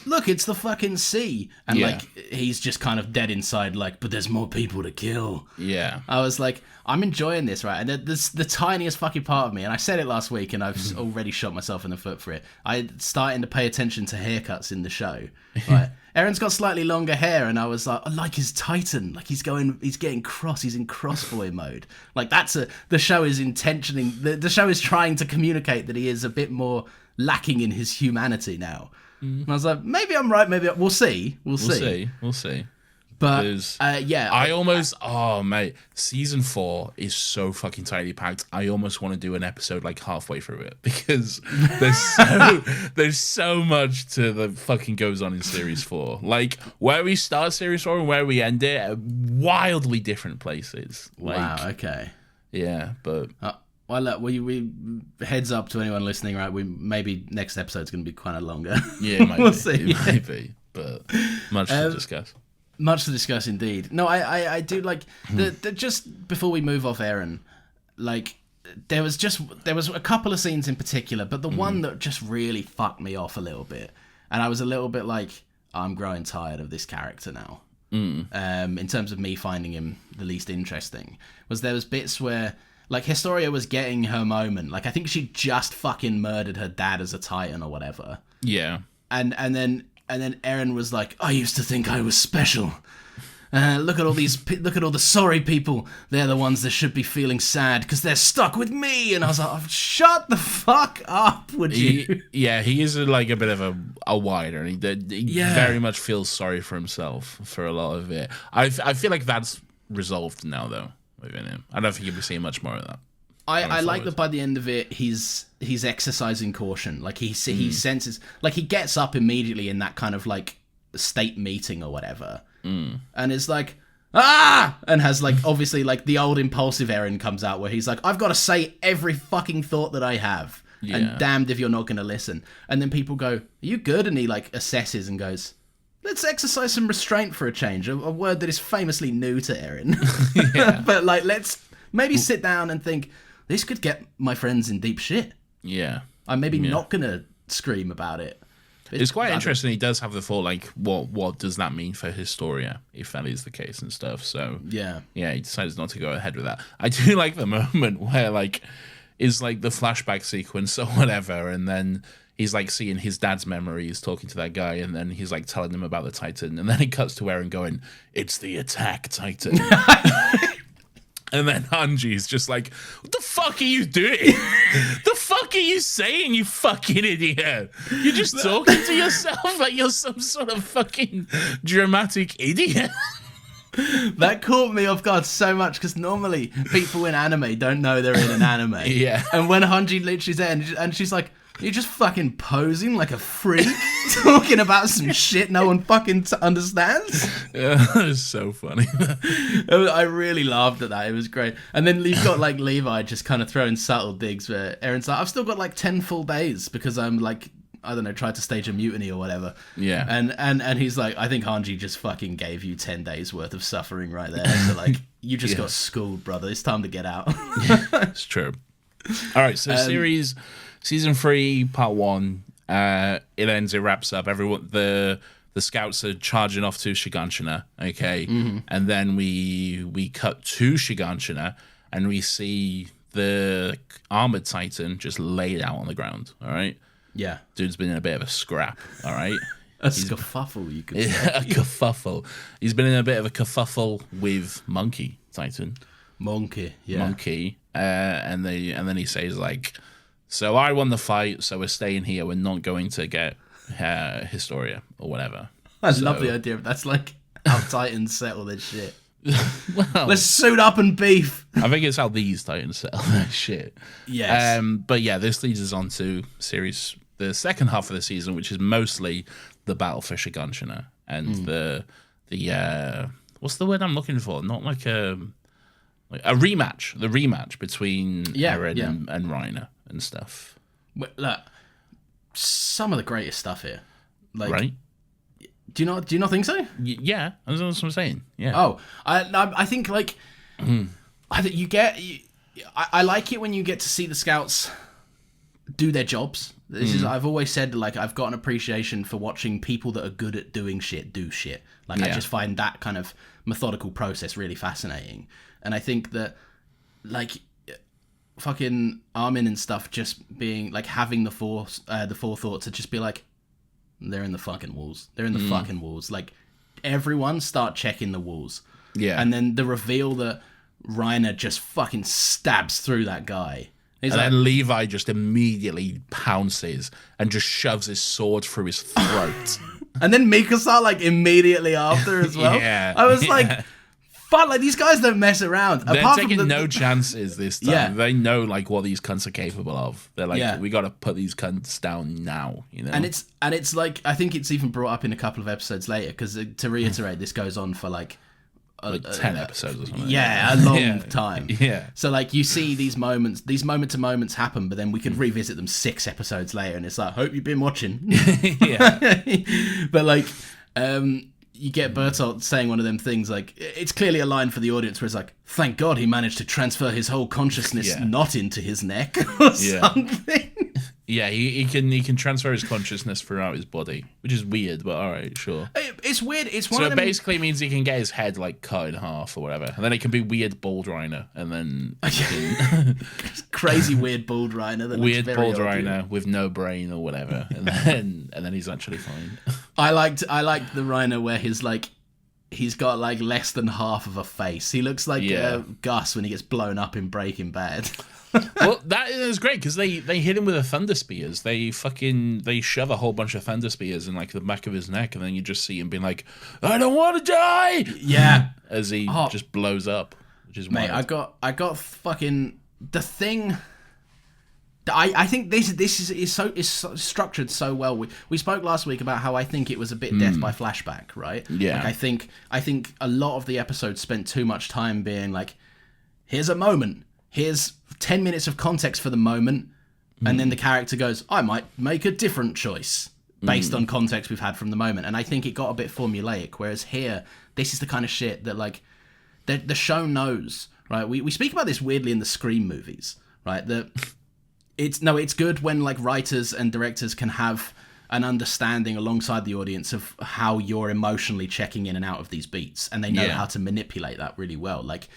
look, it's the fucking sea, and like he's just kind of dead inside, like, but there's more people to kill. Yeah, I was like, I'm enjoying this, right? And there's the tiniest fucking part of me, and I said it last week, and I've already shot myself in the foot for it. I starting to pay attention to haircuts in the show. Right? Eren's got slightly longer hair, and I was like, I like his Titan. Like he's getting cross. He's in crossboy mode. Like the show is intentionally. The show is trying to communicate that he is a bit more lacking in his humanity now. And I was like, maybe I'm right. Maybe we'll see. We'll see. But mate, season 4 is so fucking tightly packed. I almost want to do an episode like halfway through it because there's so much to the fucking goes on in series 4. Like where we start series 4 and where we end it are wildly different places. Like, wow. Okay. Yeah, but. Well, look, we heads up to anyone listening, right? We maybe next episode's going to be kind of longer. Yeah, it might see. It might be, but much to discuss. Much to discuss, indeed. No, I do like the just before we move off Eren, like there was a couple of scenes in particular, but the one that just really fucked me off a little bit, and I was a little bit like, I'm growing tired of this character now. In terms of me finding him the least interesting, there was bits where like Historia was getting her moment. Like I think she just fucking murdered her dad as a Titan or whatever. Yeah, and then Eren was like, I used to think I was special. Look at all the sorry people. They're the ones that should be feeling sad because they're stuck with me. And I was like, oh, shut the fuck up, would you? He is like a bit of a whiner. He very much feels sorry for himself for a lot of it. I feel like that's resolved now, though, within him. I don't think you'll be seeing much more of that. I like that by the end of it, he's exercising caution. Like he senses, like he gets up immediately in that kind of like state meeting or whatever, and is like, and has like obviously like the old impulsive Eren comes out where he's like, I've got to say every fucking thought that I have, and damned if you're not going to listen. And then people go, are you good? And he like assesses and goes, let's exercise some restraint for a change. A word that is famously new to Eren, but like let's maybe sit down and think. This could get my friends in deep shit. Yeah. I'm maybe not going to scream about it. It's quite interesting. He does have the thought, like, what does that mean for Historia, if that is the case and stuff. So, yeah, he decides not to go ahead with that. I do like the moment where, like, is like the flashback sequence or whatever, and then he's, like, seeing his dad's memories, talking to that guy, and then he's, like, telling him about the Titan, and then it cuts to Eren going, it's the attack Titan. And then Hanji's just like, what the fuck are you doing? The fuck are you saying, you fucking idiot? You're just talking to yourself like you're some sort of fucking dramatic idiot. That caught me off guard so much because normally people in anime don't know they're in an anime. Yeah. And when Hanji literally's there and she's like, You're just fucking posing like a freak, talking about some shit no one fucking understands. Yeah, it's so funny. I really laughed at that. It was great. And then you've got like Levi just kind of throwing subtle digs where Aaron's like, I've still got like 10 full days because I'm like, I don't know, tried to stage a mutiny or whatever. Yeah. And he's like, I think Hanji just fucking gave you 10 days worth of suffering right there. So like, you just got schooled, brother. It's time to get out. It's true. All right, so season 3, part 1. It ends. It wraps up. Everyone, the scouts are charging off to Shiganshina. Okay, and then we cut to Shiganshina, and we see the armored titan just laid out on the ground. All right. Yeah. Dude's been in a bit of a scrap. All right. A scuffle, you could say. A kerfuffle. He's been in a bit of a kerfuffle with Monkey Titan. Monkey, yeah. Monkey. And then he says like, so I won the fight, so we're staying here. We're not going to get Historia or whatever. I love the idea of that's like how Titans settle this shit. Well, Let's suit up and beef. I think it's how these Titans settle their shit. Yes. But yeah, this leads us on to the second half of the season, which is mostly the battle for Shiganshina and the what's the word I'm looking for? Not like a rematch. The rematch between Eren and Reiner and stuff. Look, some of the greatest stuff here. Like, right? Do you not think so? Yeah, that's what I'm saying. Yeah. Oh, I think like I think I like it when you get to see the scouts do their jobs. This is I've always said like I've got an appreciation for watching people that are good at doing shit do shit. Like I just find that kind of methodical process really fascinating. And I think that like fucking Armin and stuff just being like having the forethought to just be like, they're in the fucking walls. They're in the fucking walls. Like, everyone start checking the walls. Yeah. And then the reveal that Reiner just fucking stabs through that guy. And then Levi just immediately pounces and just shoves his sword through his throat. And then Mikasa, like, immediately after as well. Yeah. I was like, fuck, like, these guys don't mess around. They're Apart taking from no chances this time. Yeah. They know, like, what these cunts are capable of. They're like, we got to put these cunts down now, you know? And it's like, I think it's even brought up in a couple of episodes later, because to reiterate, this goes on for, like 10 episodes or something. Yeah, a long time. Yeah. So, like, you see these moment-to-moments happen, but then we could revisit them 6 episodes later, and it's like, hope you've been watching. Yeah. But, like, you get Bertolt saying one of them things, like, it's clearly a line for the audience where it's like, thank God he managed to transfer his whole consciousness not into his neck or something. Yeah, he can transfer his consciousness throughout his body, which is weird, but all right, sure. It's weird. It's one so of it them... basically means he can get his head like cut in half or whatever, and then it can be weird bald Reiner, and then crazy weird bald Reiner. That weird looks bald very Reiner with no brain or whatever, and then he's actually fine. I liked the Reiner where he's got like less than half of a face. He looks like Gus when he gets blown up in Breaking Bad. Well, that is great because they hit him with the thunder spears. They shove a whole bunch of thunder spears in like the back of his neck, and then you just see him being like, "I don't want to die." Yeah, as he just blows up, which is mate. wild. I got fucking the thing. I think this is structured so well. We spoke last week about how I think it was a bit death by flashback, right? Yeah. Like I think a lot of the episodes spent too much time being like, here's a moment. Here's 10 minutes of context for the moment, and then the character goes, I might make a different choice based on context we've had from the moment. And I think it got a bit formulaic, whereas here, this is the kind of shit that, like, the show knows, right? We speak about this weirdly in the Scream movies, right? That it's good when, like, writers and directors can have an understanding alongside the audience of how you're emotionally checking in and out of these beats, and they know how to manipulate that really well. Like,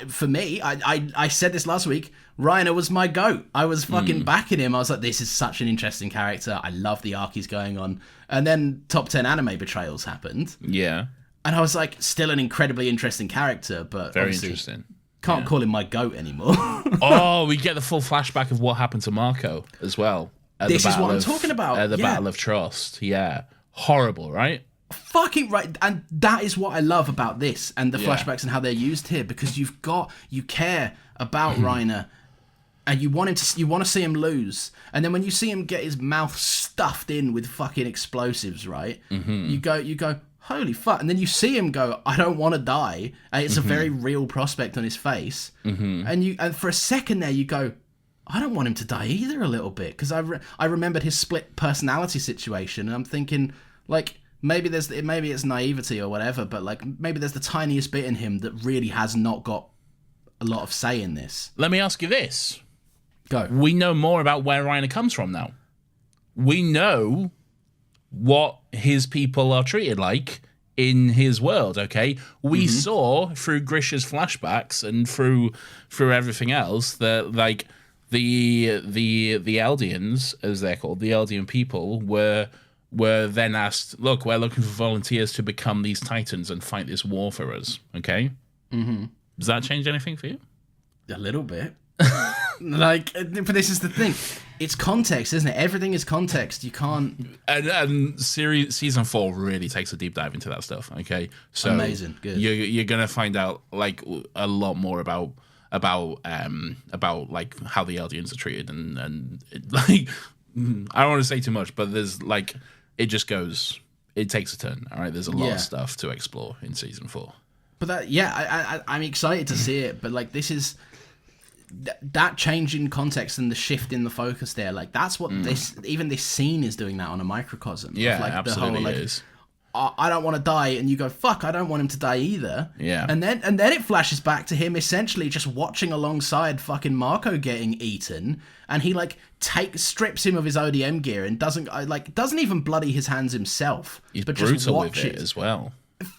for me, I said this last week, Reiner was my goat. I was fucking backing him. I was like, this is such an interesting character. I love the arc he's going on. And then top 10 anime betrayals happened. Yeah. And I was like, still an incredibly interesting character, but very interesting. Can't call him my goat anymore. Oh, we get the full flashback of what happened to Marco as well. This is what I'm talking about. At the Battle of Trust. Yeah. Horrible, right? Fucking right. And that is what I love about this and the flashbacks and how they're used here, because you care about Reiner and you want to see him lose, and then when you see him get his mouth stuffed in with fucking explosives, right? You go, holy fuck, and then you see him go, I don't want to die, and it's a very real prospect on his face, and for a second there you go, I don't want him to die either a little bit, because I remembered his split personality situation, and I'm thinking, like, maybe it's naivety or whatever, but like maybe there's the tiniest bit in him that really has not got a lot of say in this. Let me ask you this. Go. We know more about where Reiner comes from now. We know what his people are treated like in his world, okay? We saw through Grisha's flashbacks and through everything else that, like, the Eldians, as they're called, the Eldian people, were then asked, look, we're looking for volunteers to become these Titans and fight this war for us, okay? Does that change anything for you? A little bit. Like, but this is the thing. It's context, isn't it? Everything is context. You can't... And season 4 really takes a deep dive into that stuff, okay? So amazing, good. You're going to find out, like, a lot more about like, how the Eldians are treated, and like, I don't want to say too much, but there's, like... It takes a turn, all right? There's a lot of stuff to explore in season 4. But I'm excited to see it, but, like, this is... That change in context and the shift in the focus there, like, that's what this scene is doing that on a microcosm. Yeah, of, like, absolutely the whole, like, is. I don't want to die, and you go, fuck, I don't want him to die either. Yeah. And then it flashes back to him essentially just watching alongside fucking Marco getting eaten, and he, like, strips him of his ODM gear and doesn't even bloody his hands himself. He's but brutal just watch with it as well.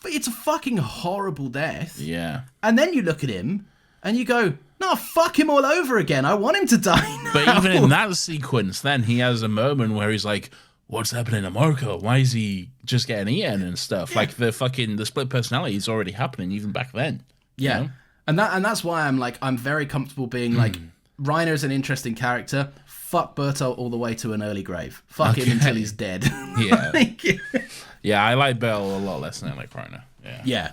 It's a fucking horrible death. Yeah. And then you look at him and you go, no, fuck him all over again. I want him to die now. But even in that sequence, then he has a moment where he's like, what's happening to Marco? Why is he just getting eaten and stuff? Yeah. Like, the split personality is already happening even back then. Yeah. You know? And that's why I'm very comfortable being like, Reiner is an interesting character. Fuck Bertolt all the way to an early grave. Fuck him until he's dead. Yeah. Yeah, I like Bell a lot less than I like Reiner. Yeah.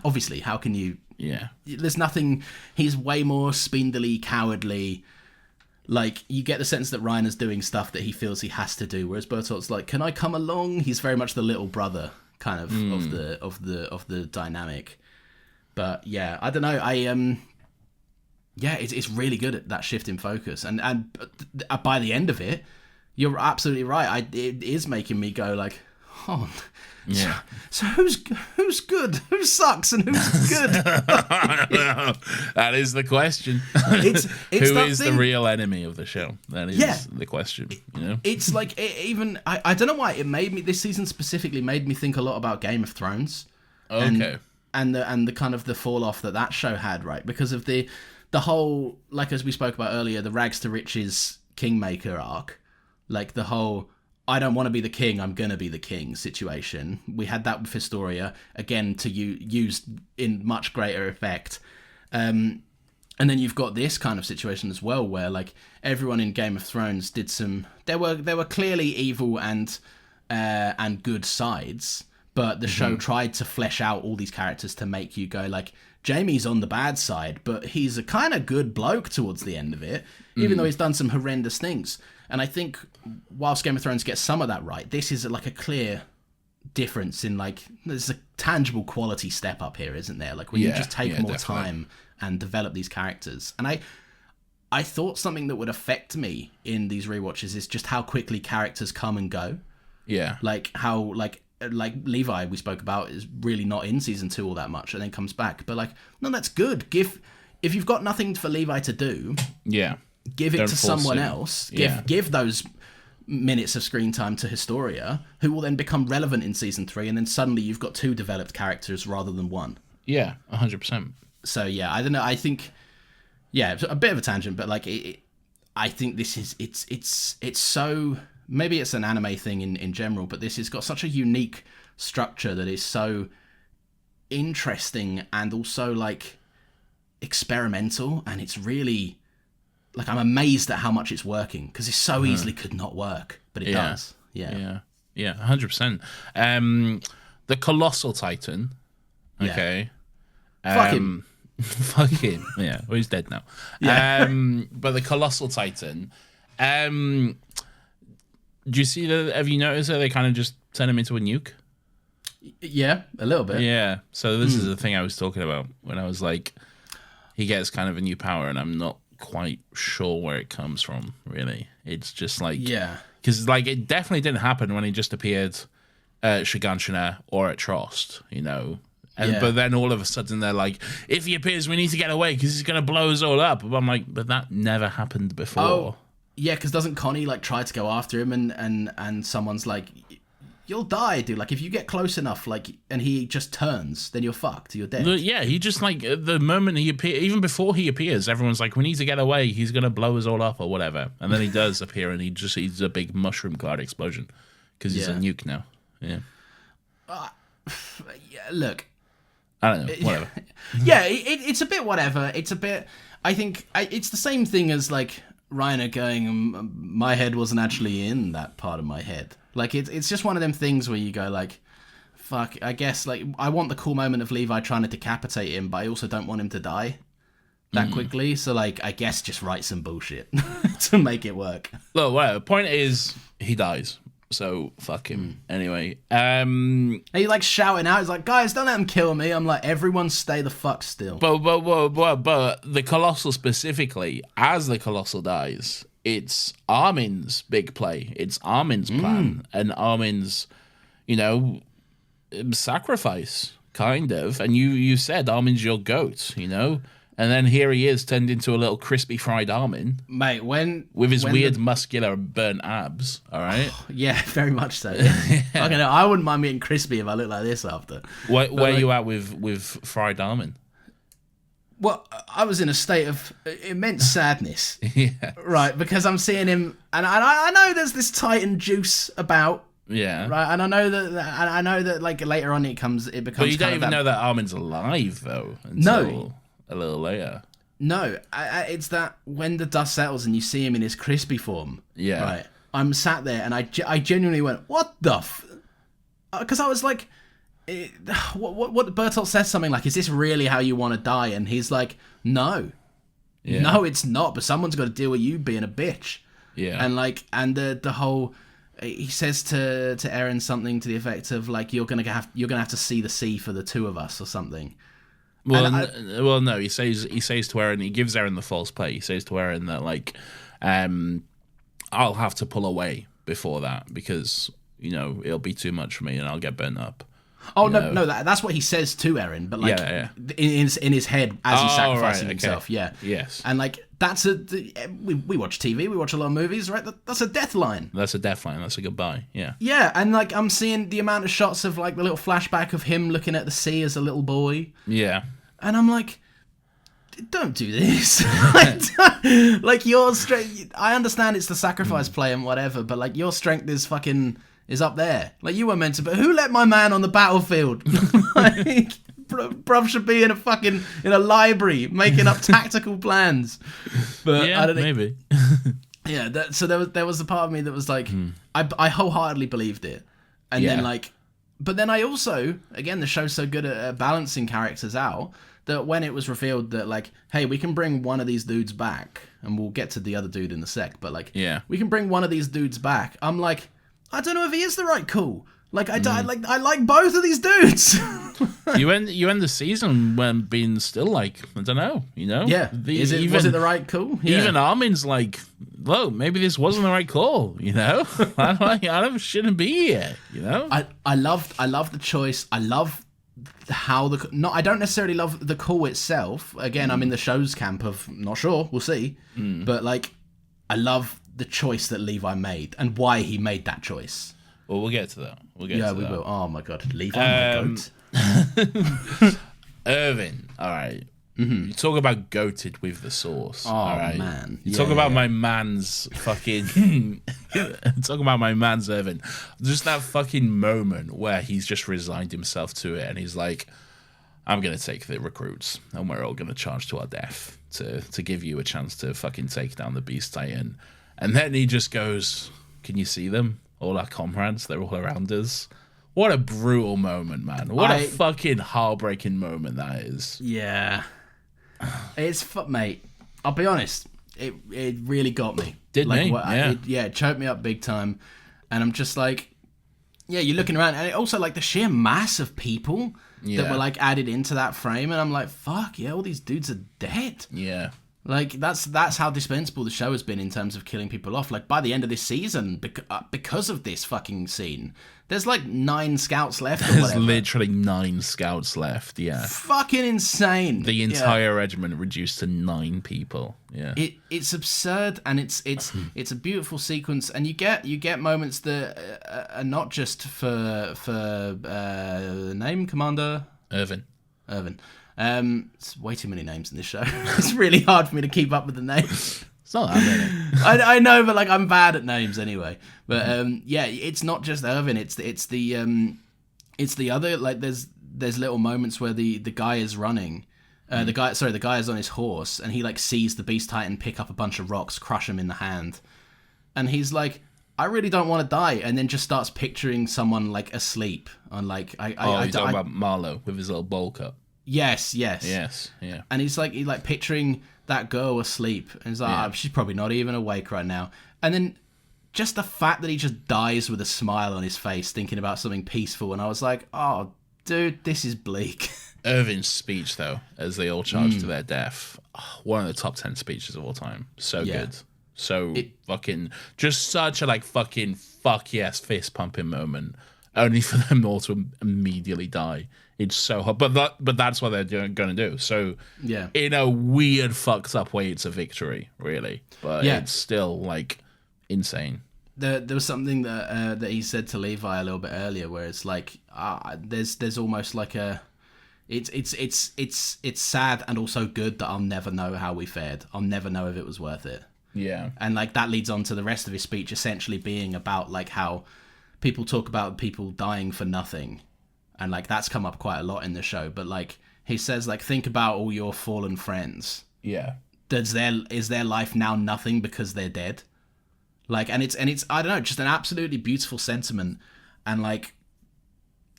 Obviously, how can you... Yeah. There's nothing... He's way more spindly, cowardly. Like, you get the sense that Reiner's doing stuff that he feels he has to do, whereas Bertolt's like, can I come along? He's very much the little brother kind of of the dynamic. But yeah, I don't know. It's really good at that shift in focus, and by the end of it, you're absolutely right. It is making me go like, oh, yeah. So who's good? Who sucks and who's good? That is the question. It's who is the real enemy of the show? That is the question. You know, it's like I don't know why this season specifically made me think a lot about Game of Thrones. Okay. And the kind of the fall off that show had, right? Because of the whole, like, as we spoke about earlier, the rags to riches Kingmaker arc, like the whole I don't want to be the king, I'm gonna be the king situation. We had that with Historia, again, to used in much greater effect. And then you've got this kind of situation as well, where like everyone in Game of Thrones did some. There were clearly evil and good sides, but the show tried to flesh out all these characters to make you go like, Jaime's on the bad side, but he's a kind of good bloke towards the end of it, even though he's done some horrendous things. And I think whilst Game of Thrones gets some of that right, this is like a clear difference in like, there's a tangible quality step up here, isn't there? Like when you just take more time and develop these characters. And I thought something that would affect me in these rewatches is just how quickly characters come and go. Yeah. Like how like Levi we spoke about is really not in season 2 all that much and then comes back. But like, no, that's good. If you've got nothing for Levi to do, give it to someone else. Give those minutes of screen time to Historia, who will then become relevant in season 3, and then suddenly you've got 2 developed characters rather than 1. Yeah, 100%. So yeah, I don't know. I think it's a bit of a tangent, but like I think this is it's so. Maybe it's an anime thing in general, but this has got such a unique structure that is so interesting and also like experimental, and it's really like I'm amazed at how much it's working because it so easily could not work, but it does. Yeah, 100%. The Colossal Titan. Okay. Fuck him. Fuck him. Yeah, well, he's dead now. But the Colossal Titan. Do you see that? Have you noticed that they kind of just turn him into a nuke? Yeah, a little bit. Yeah. So this is the thing I was talking about when I was like, he gets kind of a new power, and I'm not quite sure where it comes from. Really, it's just like because like it definitely didn't happen when he just appeared at Shiganshina or at Trost, you know. But then all of a sudden they're like, if he appears, we need to get away because he's going to blow us all up. But I'm like, but that never happened before. Oh, yeah, because doesn't Connie like try to go after him and someone's like, you'll die, dude. Like if you get close enough, like, and he just turns, then you're fucked. You're dead. Yeah, he just like the moment he appears, even before he appears, everyone's like, we need to get away. He's going to blow us all up or whatever. And then he does appear and he's a big mushroom cloud explosion because he's a nuke now. Yeah. Look. I don't know. Whatever. Yeah, it's a bit whatever. It's a bit. I think it's the same thing as like Reiner going, my head wasn't actually in that part of my head. Like it's just one of them things where you go like, fuck. I guess like I want the cool moment of Levi trying to decapitate him, but I also don't want him to die that quickly. So like I guess just write some bullshit to make it work. Look, whatever. Point is, he dies. So fuck him. Anyway, he like shouting out. He's like, "Guys, don't let him kill me." I'm like, "Everyone, stay the fuck still." But the Colossal specifically, as the Colossal dies, it's Armin's big play. It's Armin's plan and Armin's, you know, sacrifice kind of. And you said Armin's your goat, you know. And then here he is, turned into a little crispy fried Armin. Mate, with his weird muscular burnt abs, all right? Yeah, very much so. Yeah. Okay, no, I wouldn't mind being crispy if I looked like this after. Where like, you at with fried Armin? Well, I was in a state of immense sadness. Yeah. Right, because I'm seeing him, and I know there's this Titan juice about. Yeah. Right, and I know that like later on it becomes. But you don't even know that Armin's alive though. Until a little later. No, it's that when the dust settles and you see him in his crispy form. Yeah. Right. I'm sat there and I genuinely went, what the because I was like, what Bertolt says something like, is this really how you want to die? And he's like, no. Yeah. No, it's not, but someone's got to deal with you being a bitch. Yeah. And like, and the whole, he says to Eren something to the effect of like, you're gonna have to see the sea for the two of us or something. Well, no. He says to Eren, he gives Eren the false play. He says to Eren that like, I'll have to pull away before that because you know it'll be too much for me and I'll get burnt up. Oh no, that's what he says to Eren, but like in his head as he's sacrificing himself. Yeah. Yes. And like that's we watch TV, we watch a lot of movies, right? That's a death line. That's a death line. That's a goodbye. Yeah. Yeah, and like I'm seeing the amount of shots of like the little flashback of him looking at the sea as a little boy. Yeah. And I'm like, don't do this. Like your strength. I understand it's the sacrifice play and whatever, but like your strength is up there. Like you were meant to. But who let my man on the battlefield? Like, bruv should be in a library making up tactical plans. But yeah, I don't think, maybe. Yeah. So there was a part of me that was like, I wholeheartedly believed it, and then like, but then I also, again, the show's so good at balancing characters out that when it was revealed that like, hey, we can bring one of these dudes back, and we'll get to the other dude in a sec, but like, we can bring one of these dudes back. I'm like, I don't know if he is the right call. Like I like both of these dudes. you end the season when being still like, I don't know, you know? Yeah. Was it the right call? Yeah. Even Armin's like, whoa, maybe this wasn't the right call, you know? I shouldn't be here, you know? I love the choice. I love how I don't necessarily love the call itself. Again, I'm in the show's camp of not sure, we'll see. But like I love the choice that Levi made and why he made that choice. Well, we'll get to that. We will. Oh my god, Levi, my goat. Irvin, all right. You talk about goated with the sauce. Oh, all right? Man. You talk about my man's fucking... talk about my man's Irvin. Just that fucking moment where he's just resigned himself to it and he's like, I'm going to take the recruits and we're all going to charge to our death to give you a chance to fucking take down the Beast Titan. And then he just goes, can you see them? All our comrades, they're all around us. What a brutal moment, man. What a fucking heartbreaking moment that is. Yeah. Mate, I'll be honest, it really got me. Did like, me? It choked me up big time. And I'm just like, yeah, you're looking around, and also like the sheer mass of people that were like added into that frame, and I'm like, fuck yeah, all these dudes are dead. Yeah. Like that's how dispensable the show has been in terms of killing people off. Like by the end of this season, because of this fucking scene, there's like 9 scouts left. Or There's literally 9 scouts left. Yeah, fucking insane. The entire regiment reduced to 9 people. Yeah, it's absurd, and it's a beautiful sequence, and you get moments that are not just for name Commander Irvin. It's way too many names in this show. It's really hard for me to keep up with the names. It's not that many. I know, but like I'm bad at names anyway. But yeah, it's not just Irvin. It's the other, like there's little moments where the guy is running. The guy is on his horse, and he like sees the Beast Titan pick up a bunch of rocks, crush him in the hand, and he's like, I really don't want to die, and then just starts picturing someone like asleep on like he's talking about Marlowe with his little bowl cut. Yes, yeah. And he's like picturing that girl asleep, and he's like, she's probably not even awake right now. And then just the fact that he just dies with a smile on his face, thinking about something peaceful, and I was like, oh, dude, this is bleak. Irvin's speech, though, as they all charge to their death, one of the top 10 speeches of all time. So good. So fucking, just such a like fucking fuck yes fist pumping moment, only for them all to immediately die. It's so hard, but that's what they're going to do. So yeah, in a weird fucked up way, it's a victory, really. But it's still like insane. There was something that he said to Levi a little bit earlier, where it's like there's almost like a it's sad and also good that I'll never know how we fared. I'll never know if it was worth it. Yeah, and like that leads on to the rest of his speech, essentially being about like how people talk about people dying for nothing. And, like, that's come up quite a lot in the show. But, like, he says, like, think about all your fallen friends. Yeah. Is their life now nothing because they're dead? Like, and it's I don't know, just an absolutely beautiful sentiment. And, like,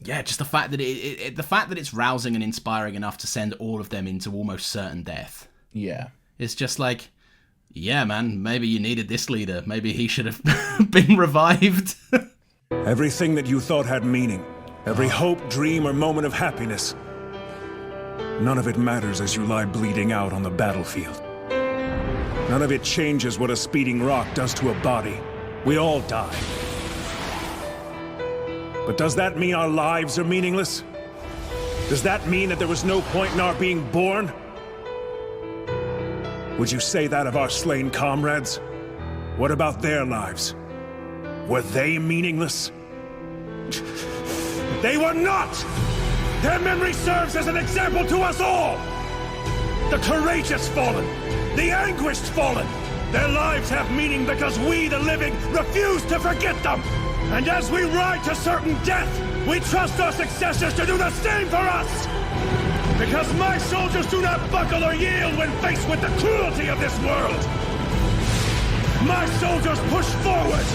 yeah, just the fact that the fact that it's rousing and inspiring enough to send all of them into almost certain death. Yeah. It's just like, yeah, man, maybe you needed this leader. Maybe he should have been revived. Everything that you thought had meaning. Every hope, dream, or moment of happiness. None of it matters as you lie bleeding out on the battlefield. None of it changes what a speeding rock does to a body. We all die. But does that mean our lives are meaningless? Does that mean that there was no point in our being born? Would you say that of our slain comrades? What about their lives? Were they meaningless? They were not! Their memory serves as an example to us all! The courageous fallen, the anguished fallen, their lives have meaning because we, the living, refuse to forget them! And as we ride to certain death, we trust our successors to do the same for us! Because my soldiers do not buckle or yield when faced with the cruelty of this world! My soldiers push forward!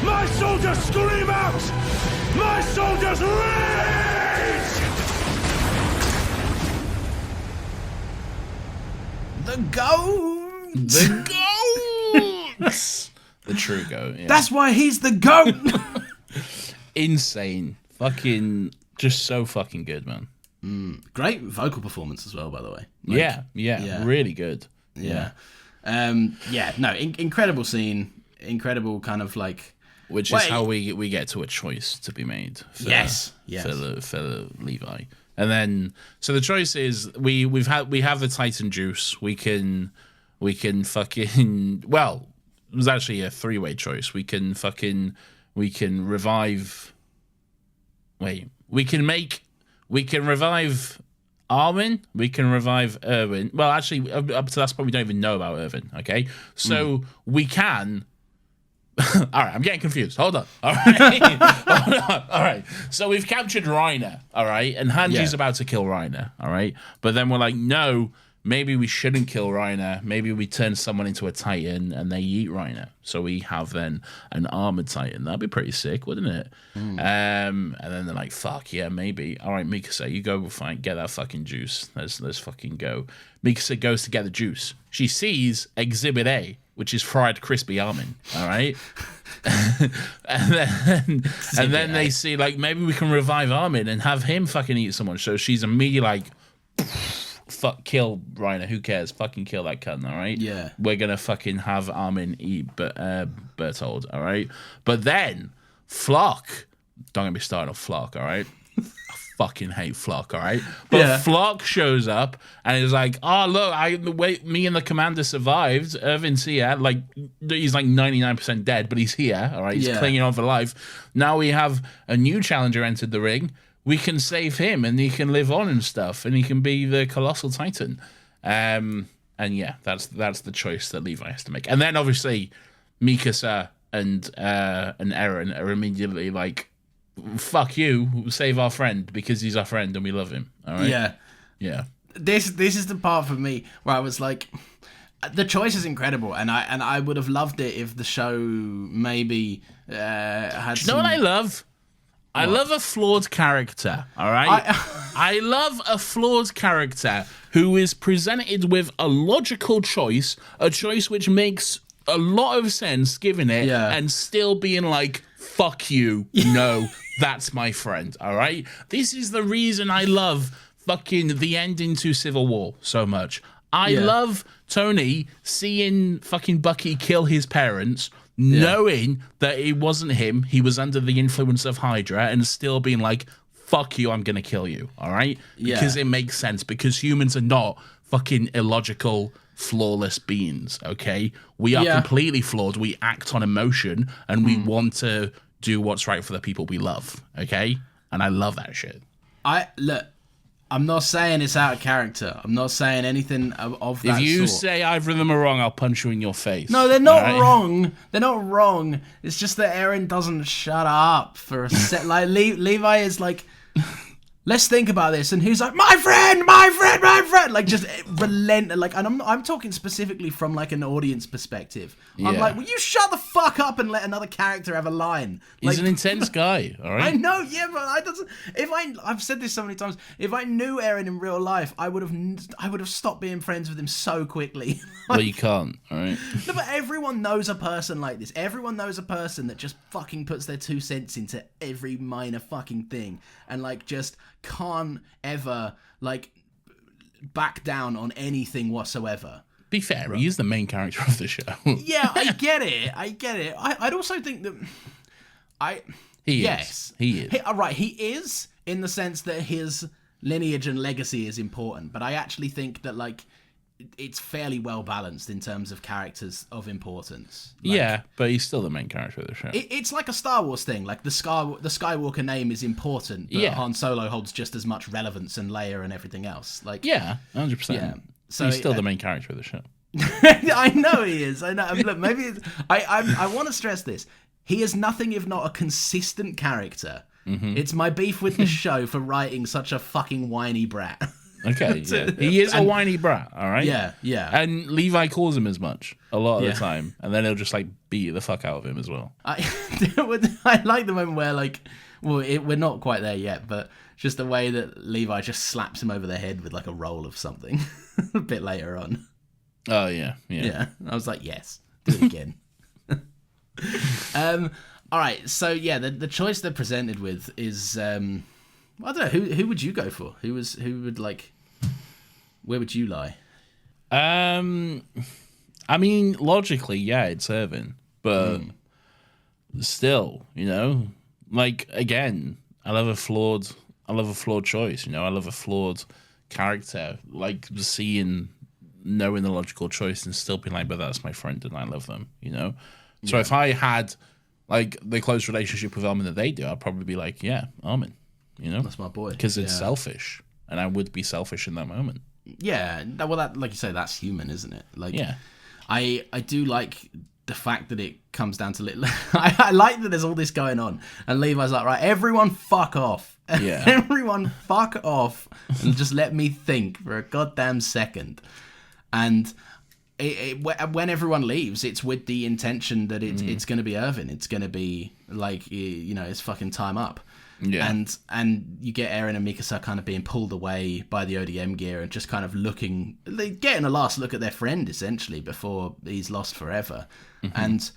My soldiers scream out! My soldiers rage! The goat! The goat! The true goat, yeah. That's why he's the goat! Insane. Fucking, just so fucking good, man. Great vocal performance as well, by the way. Like, yeah, really good. Yeah. Incredible scene. Incredible kind of like... Which is how we get to a choice to be made. For Levi, and then so the choice is we have the Titan juice. We can fucking it was actually a 3-way choice. We can revive. We can revive Armin. We can revive Irwin. Well, actually, up to that point, we don't even know about Irvin. Okay, so we can. All right, I'm getting confused. Hold on. All right. All right. So we've captured Reiner. All right. And Hanji's about to kill Reiner. All right. But then we're like, no, maybe we shouldn't kill Reiner. Maybe we turn someone into a Titan and they eat Reiner. So we have then an armored Titan. That'd be pretty sick, wouldn't it? And then they're like, fuck, yeah, maybe. All right, Mikasa, you go fine. Get that fucking juice. Let's fucking go. Mikasa goes to get the juice. She sees Exhibit A, which is fried crispy Armin. All right? and then they see, like, maybe we can revive Armin and have him fucking eat someone. So she's immediately like, fuck, kill Reiner. Who cares? Fucking kill that cunt, all right? Yeah. We're going to fucking have Armin eat Bertold, all right? But then, Flock, don't get me started on Flock, all right? I fucking hate Flock, all right? But Flock shows up and is like, oh, look, me and the commander survived. Irvin's here. Like, he's like 99% dead, but he's here, all right? He's clinging on for life. Now we have a new challenger entered the ring. We can save him and he can live on and stuff and he can be the Colossal Titan. And yeah, that's the choice that Levi has to make. And then obviously Mikasa and Eren are immediately like, fuck you, save our friend because he's our friend and we love him. All right? Yeah. This is the part for me where I was like, the choice is incredible, and I would have loved it if the show maybe had. Do you know what I love? I love a flawed character, all right? I love a flawed character who is presented with a logical choice, a choice which makes a lot of sense given it, and still being like, fuck you, no, that's my friend, all right? This is the reason I love fucking the ending to Civil War so much. I love Tony seeing fucking Bucky kill his parents, knowing that it wasn't him, he was under the influence of Hydra, and still being like, fuck you, I'm gonna kill you, all right? Because it makes sense, because humans are not fucking illogical, flawless beings, okay? We are completely flawed, we act on emotion, and we want to do what's right for the people we love, okay? And I love that shit. I'm not saying it's out of character. I'm not saying anything of that sort. If you sort. say either of them are wrong, I'll punch you in your face. No, they're not wrong. They're not wrong. It's just that Eren doesn't shut up for a set. Like, Levi is like, let's think about this. And he's like, my friend. Like, just relentless. Like, and I'm talking specifically from, like, an audience perspective. I'm like, will you shut the fuck up and let another character have a line? He's an intense guy, all right? I know, but I've said this so many times. If I knew Eren in real life, I would have stopped being friends with him so quickly. Well, you can't, all right? No, but everyone knows a person like this. Everyone knows a person that just fucking puts their 2 cents into every minor fucking thing and, like, just can't ever, like, back down on anything whatsoever. Be fair, he is the main character of the show. Yeah, I get it. I'd also think that He is. He is, in the sense that his lineage and legacy is important, but I actually think that, like, it's fairly well balanced in terms of characters of importance. Like, yeah, but he's still the main character of the show. It's like a Star Wars thing. Like, the Skywalker name is important, but Han Solo holds just as much relevance and Leia and everything else. Like, 100%. Yeah. So he's still the main character of the show. I know he is. I know. Look, maybe I want to stress this. He is nothing if not a consistent character. Mm-hmm. It's my beef with the show for writing such a fucking whiny brat. Okay, yeah. He is a whiny brat, all right? Yeah. And Levi calls him as much a lot of the time, and then he'll just, like, beat the fuck out of him as well. I like the moment where, like, we're not quite there yet, but just the way that Levi just slaps him over the head with, like, a roll of something a bit later on. Oh, yeah. Yeah, I was like, yes, do it again. All right, so, yeah, the choice they're presented with is... I don't know, who would you go for? Who would, like, where would you lie? I mean, logically, yeah, it's Irvin, but still, you know, like, again, I love a flawed choice, you know, I love a flawed character, like, knowing the logical choice and still being like, but that's my friend and I love them, you know? So if I had, like, the close relationship with Armin that they do, I'd probably be like, yeah, Armin. You know, that's my boy. Because it's selfish, and I would be selfish in that moment. Yeah, well, that, like you say, that's human, isn't it? Like, I do like the fact that it comes down to little. I like that there's all this going on, and Levi's like, right, everyone, fuck off. Yeah. Everyone fuck off and just let me think for a goddamn second. And when everyone leaves, it's with the intention that it's going to be Irvin. It's going to be like, it's fucking time up. Yeah. And you get Eren and Mikasa kind of being pulled away by the ODM gear and just kind of getting a last look at their friend, essentially, before he's lost forever. And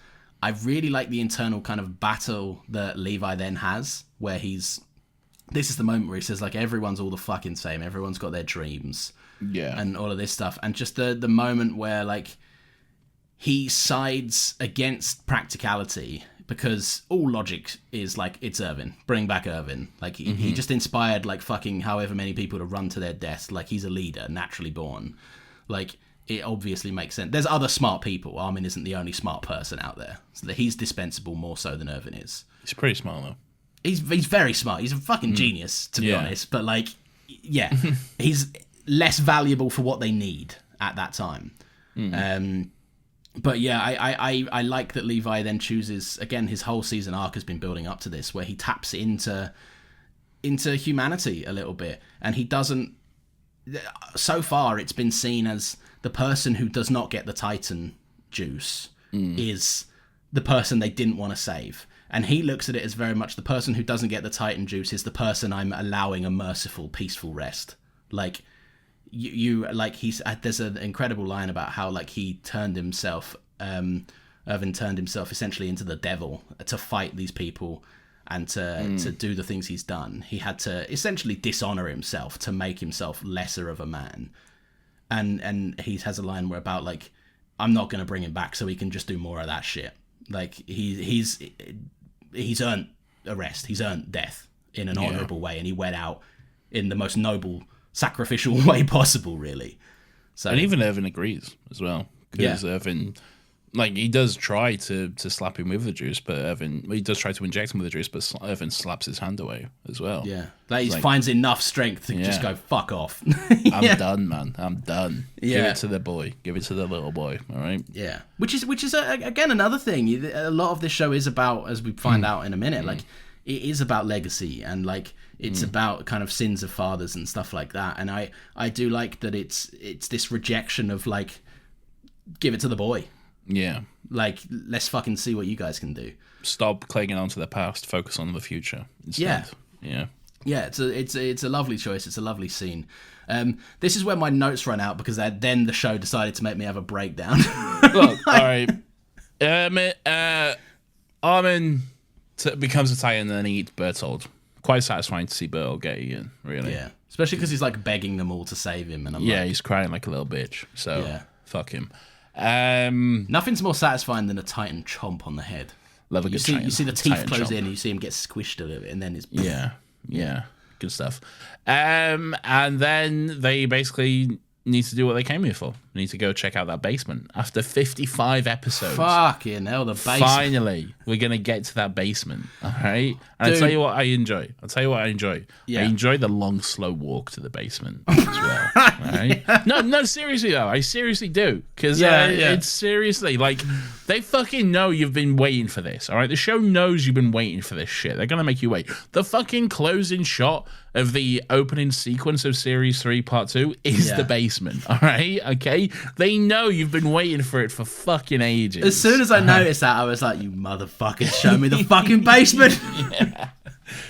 I really like the internal kind of battle that Levi then has, where this is the moment where he says, like, everyone's all the fucking same. Everyone's got their dreams. Yeah. And all of this stuff. And just the moment where, like, he sides against practicality because all logic is, like, it's Irvin. Bring back Irvin. Like, he just inspired, like, fucking however many people to run to their death. Like, he's a leader, naturally born. Like, it obviously makes sense. There's other smart people. Armin isn't the only smart person out there. So that he's dispensable more so than Irvin is. He's pretty smart, though. He's very smart. He's a fucking genius, to be honest. But, like, yeah, he's less valuable for what they need at that time. But yeah, I like that Levi then chooses, again, his whole season arc has been building up to this, where he taps into humanity a little bit. And he doesn't, so far it's been seen as the person who does not get the Titan juice is the person they didn't want to save. And he looks at it as very much the person who doesn't get the Titan juice is the person I'm allowing a merciful, peaceful rest. Like, you like, there's an incredible line about how, like, he turned himself, Irvin turned himself essentially into the devil to fight these people and to do the things he's done. He had to essentially dishonor himself to make himself lesser of a man. And he has a line where about, like, I'm not going to bring him back so he can just do more of that shit. Like, he's earned arrest. He's earned death in an honorable way, and he went out in the most noble, sacrificial way possible, really. So, and even Irvin agrees as well, because Irvin, like, he does try to slap him with the juice, but he does try to inject him with the juice, but Irvin slaps his hand away as well. Yeah, like, he finds enough strength to just go, fuck off. I'm done, man. I'm done. Yeah. Give it to the boy. Give it to the little boy. All right. Yeah, which is again another thing. A lot of this show is about, as we find out in a minute, like, it is about legacy, and, like, it's about kind of sins of fathers and stuff like that. And I do like that it's this rejection of, like, give it to the boy. Yeah. Like, let's fucking see what you guys can do. Stop clinging on to the past. Focus on the future instead. Yeah. Yeah, it's a lovely choice. It's a lovely scene. This is where my notes run out because then the show decided to make me have a breakdown. Look, all right. Armin becomes a Titan and then he eats Bertold. Quite satisfying to see Bertold get eaten, really. Yeah, especially because he's, like, begging them all to save him. And he's crying like a little bitch. So, fuck him. Nothing's more satisfying than a Titan chomp on the head. Love a good You see the teeth Titan close chomp. in, and you see him get squished a little bit, and then it's... Yeah. Good stuff. And then they basically need to do what they came here for. They need to go check out that basement. After 55 episodes. Fucking hell, the basement. Finally, we're going to get to that basement. All right? And I'll tell you what I enjoy. Yeah. I enjoy the long, slow walk to the basement as well. All right? No, seriously, though. I seriously do. Because it's seriously, like, they fucking know you've been waiting for this. All right? The show knows you've been waiting for this shit. They're going to make you wait. The fucking closing shot of the opening sequence of Series 3 Part 2 is the basement. All right? Okay? They know you've been waiting for it for fucking ages. As soon as I noticed that, I was like, you motherfuckers, show me the fucking basement.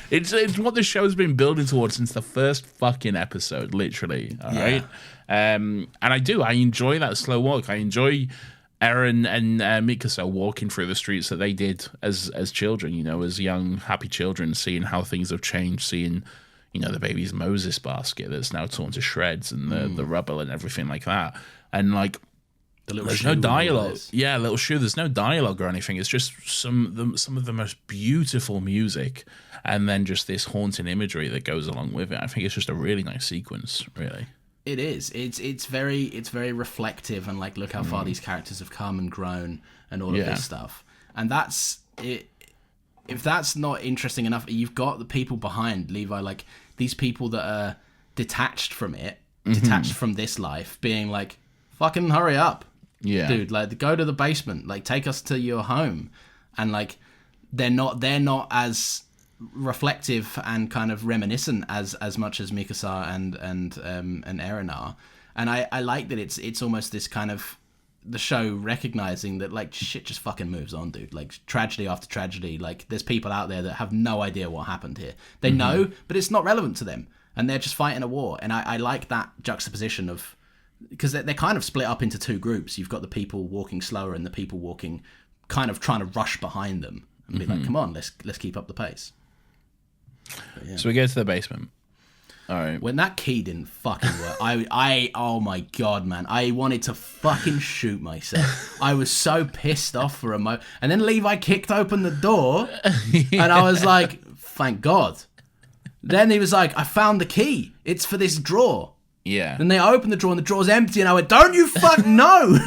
It's what the show's been building towards since the first fucking episode, literally. All right? And I enjoy that slow walk. I enjoy Eren and Mikasa walking through the streets that they did as children, you know, as young, happy children, seeing how things have changed, seeing, you know, the baby's Moses basket that's now torn to shreds and the rubble and everything like that. And, like, there's no dialogue. Yeah, Little Shoe. There's no dialogue or anything. It's just some of the most beautiful music, and then just this haunting imagery that goes along with it. I think it's just a really nice sequence, really. It is. It's very reflective, and, like, look how far these characters have come and grown and all of this stuff. And that's it. If that's not interesting enough, you've got the people behind Levi, like, these people that are detached from it, detached from this life, being like, fucking hurry up. Yeah. Dude, like, go to the basement. Like, take us to your home. And, like, they're not as reflective and kind of reminiscent as much as Mikasa and Eren are. And I like that it's almost this kind of the show recognizing that like shit just fucking moves on, dude. Like tragedy after tragedy. Like there's people out there that have no idea what happened here. They know, but it's not relevant to them, and they're just fighting a war. And I like that juxtaposition of, because they're kind of split up into two groups. You've got the people walking slower and the people walking kind of trying to rush behind them and be like, come on, let's keep up the pace. Yeah. So we go to the basement. All right. When that key didn't fucking work, I oh my god, man, I wanted to fucking shoot myself. I was so pissed off for a moment, and then Levi kicked open the door, and I was like, thank God. Then he was like, I found the key. It's for this drawer. Yeah. Then they opened the drawer, and the drawer's empty, and I went, don't you fuck know?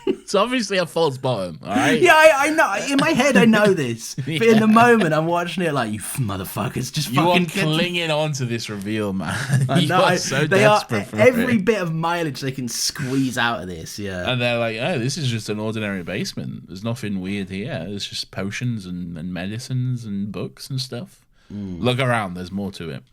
It's obviously a false bottom, all right? Yeah, I know. In my head, I know this. But in the moment, I'm watching it like, you motherfuckers, just You fucking... are clinging on to this reveal, man. I You know. are so They desperate for every it. bit of mileage they can squeeze out of this, yeah. And they're like, oh, this is just an ordinary basement. There's nothing weird here. There's just potions and medicines and books and stuff. Look around. There's more to it.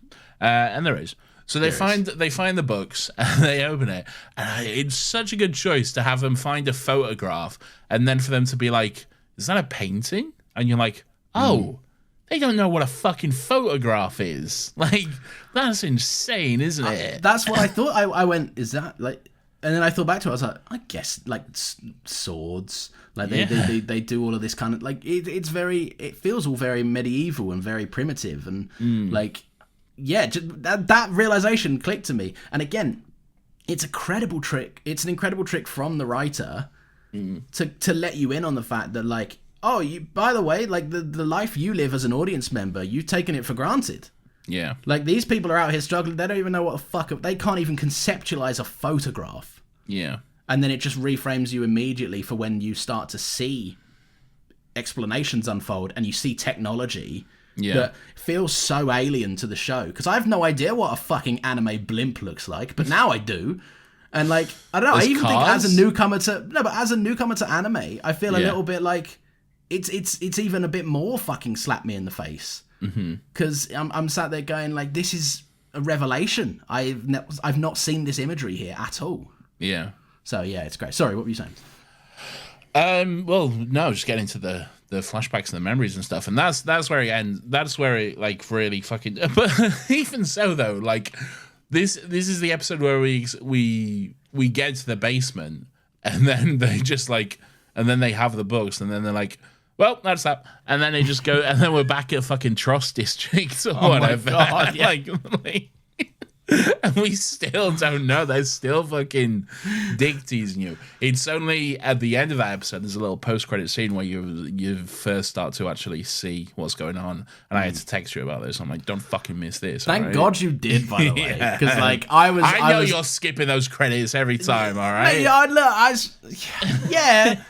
And there is. So they find the books and they open it, and it's such a good choice to have them find a photograph and then for them to be like, "Is that a painting?" And you're like, "Oh, they don't know what a fucking photograph is." Like that's insane, isn't it? That's what I thought. I went, is that like? And then I thought back to it. I was like, I guess like swords. Like they do all of this kind of like it feels all very medieval and very primitive and like. Yeah, that realization clicked to me. And again, it's a credible trick. It's an incredible trick from the writer to let you in on the fact that, like, oh, by the way, like the life you live as an audience member, you've taken it for granted. Yeah. Like these people are out here struggling. They don't even know what the fuck. They can't even conceptualize a photograph. Yeah. And then it just reframes you immediately for when you start to see explanations unfold and you see technology. Yeah. That feels so alien to the show, because I have no idea what a fucking anime blimp looks like, but now I do. And like, I don't know, I even think as a newcomer to anime, I feel a little bit like it's even a bit more fucking slap me in the face, because I'm sat there going like, this is a revelation. I've not seen this imagery here at all. Yeah. So yeah, it's great. Sorry, what were you saying? Well, no, just getting to the flashbacks and the memories and stuff, and that's where it ends. That's where it like really fucking. But even so, though, like this is the episode where we get to the basement, and then they just like, and then they have the books, and then they're like, well, that's that, and then they just go, and then we're back at fucking Trost District or whatever. My God, yeah. like and we still don't know. They're still fucking dick teasing you. It's only at the end of that episode, there's a little post-credit scene where you first start to actually see what's going on. And I had to text you about this. I'm like, don't fucking miss this. Thank God you did, by the way. Because like I know you're skipping those credits every time, all right? Yeah.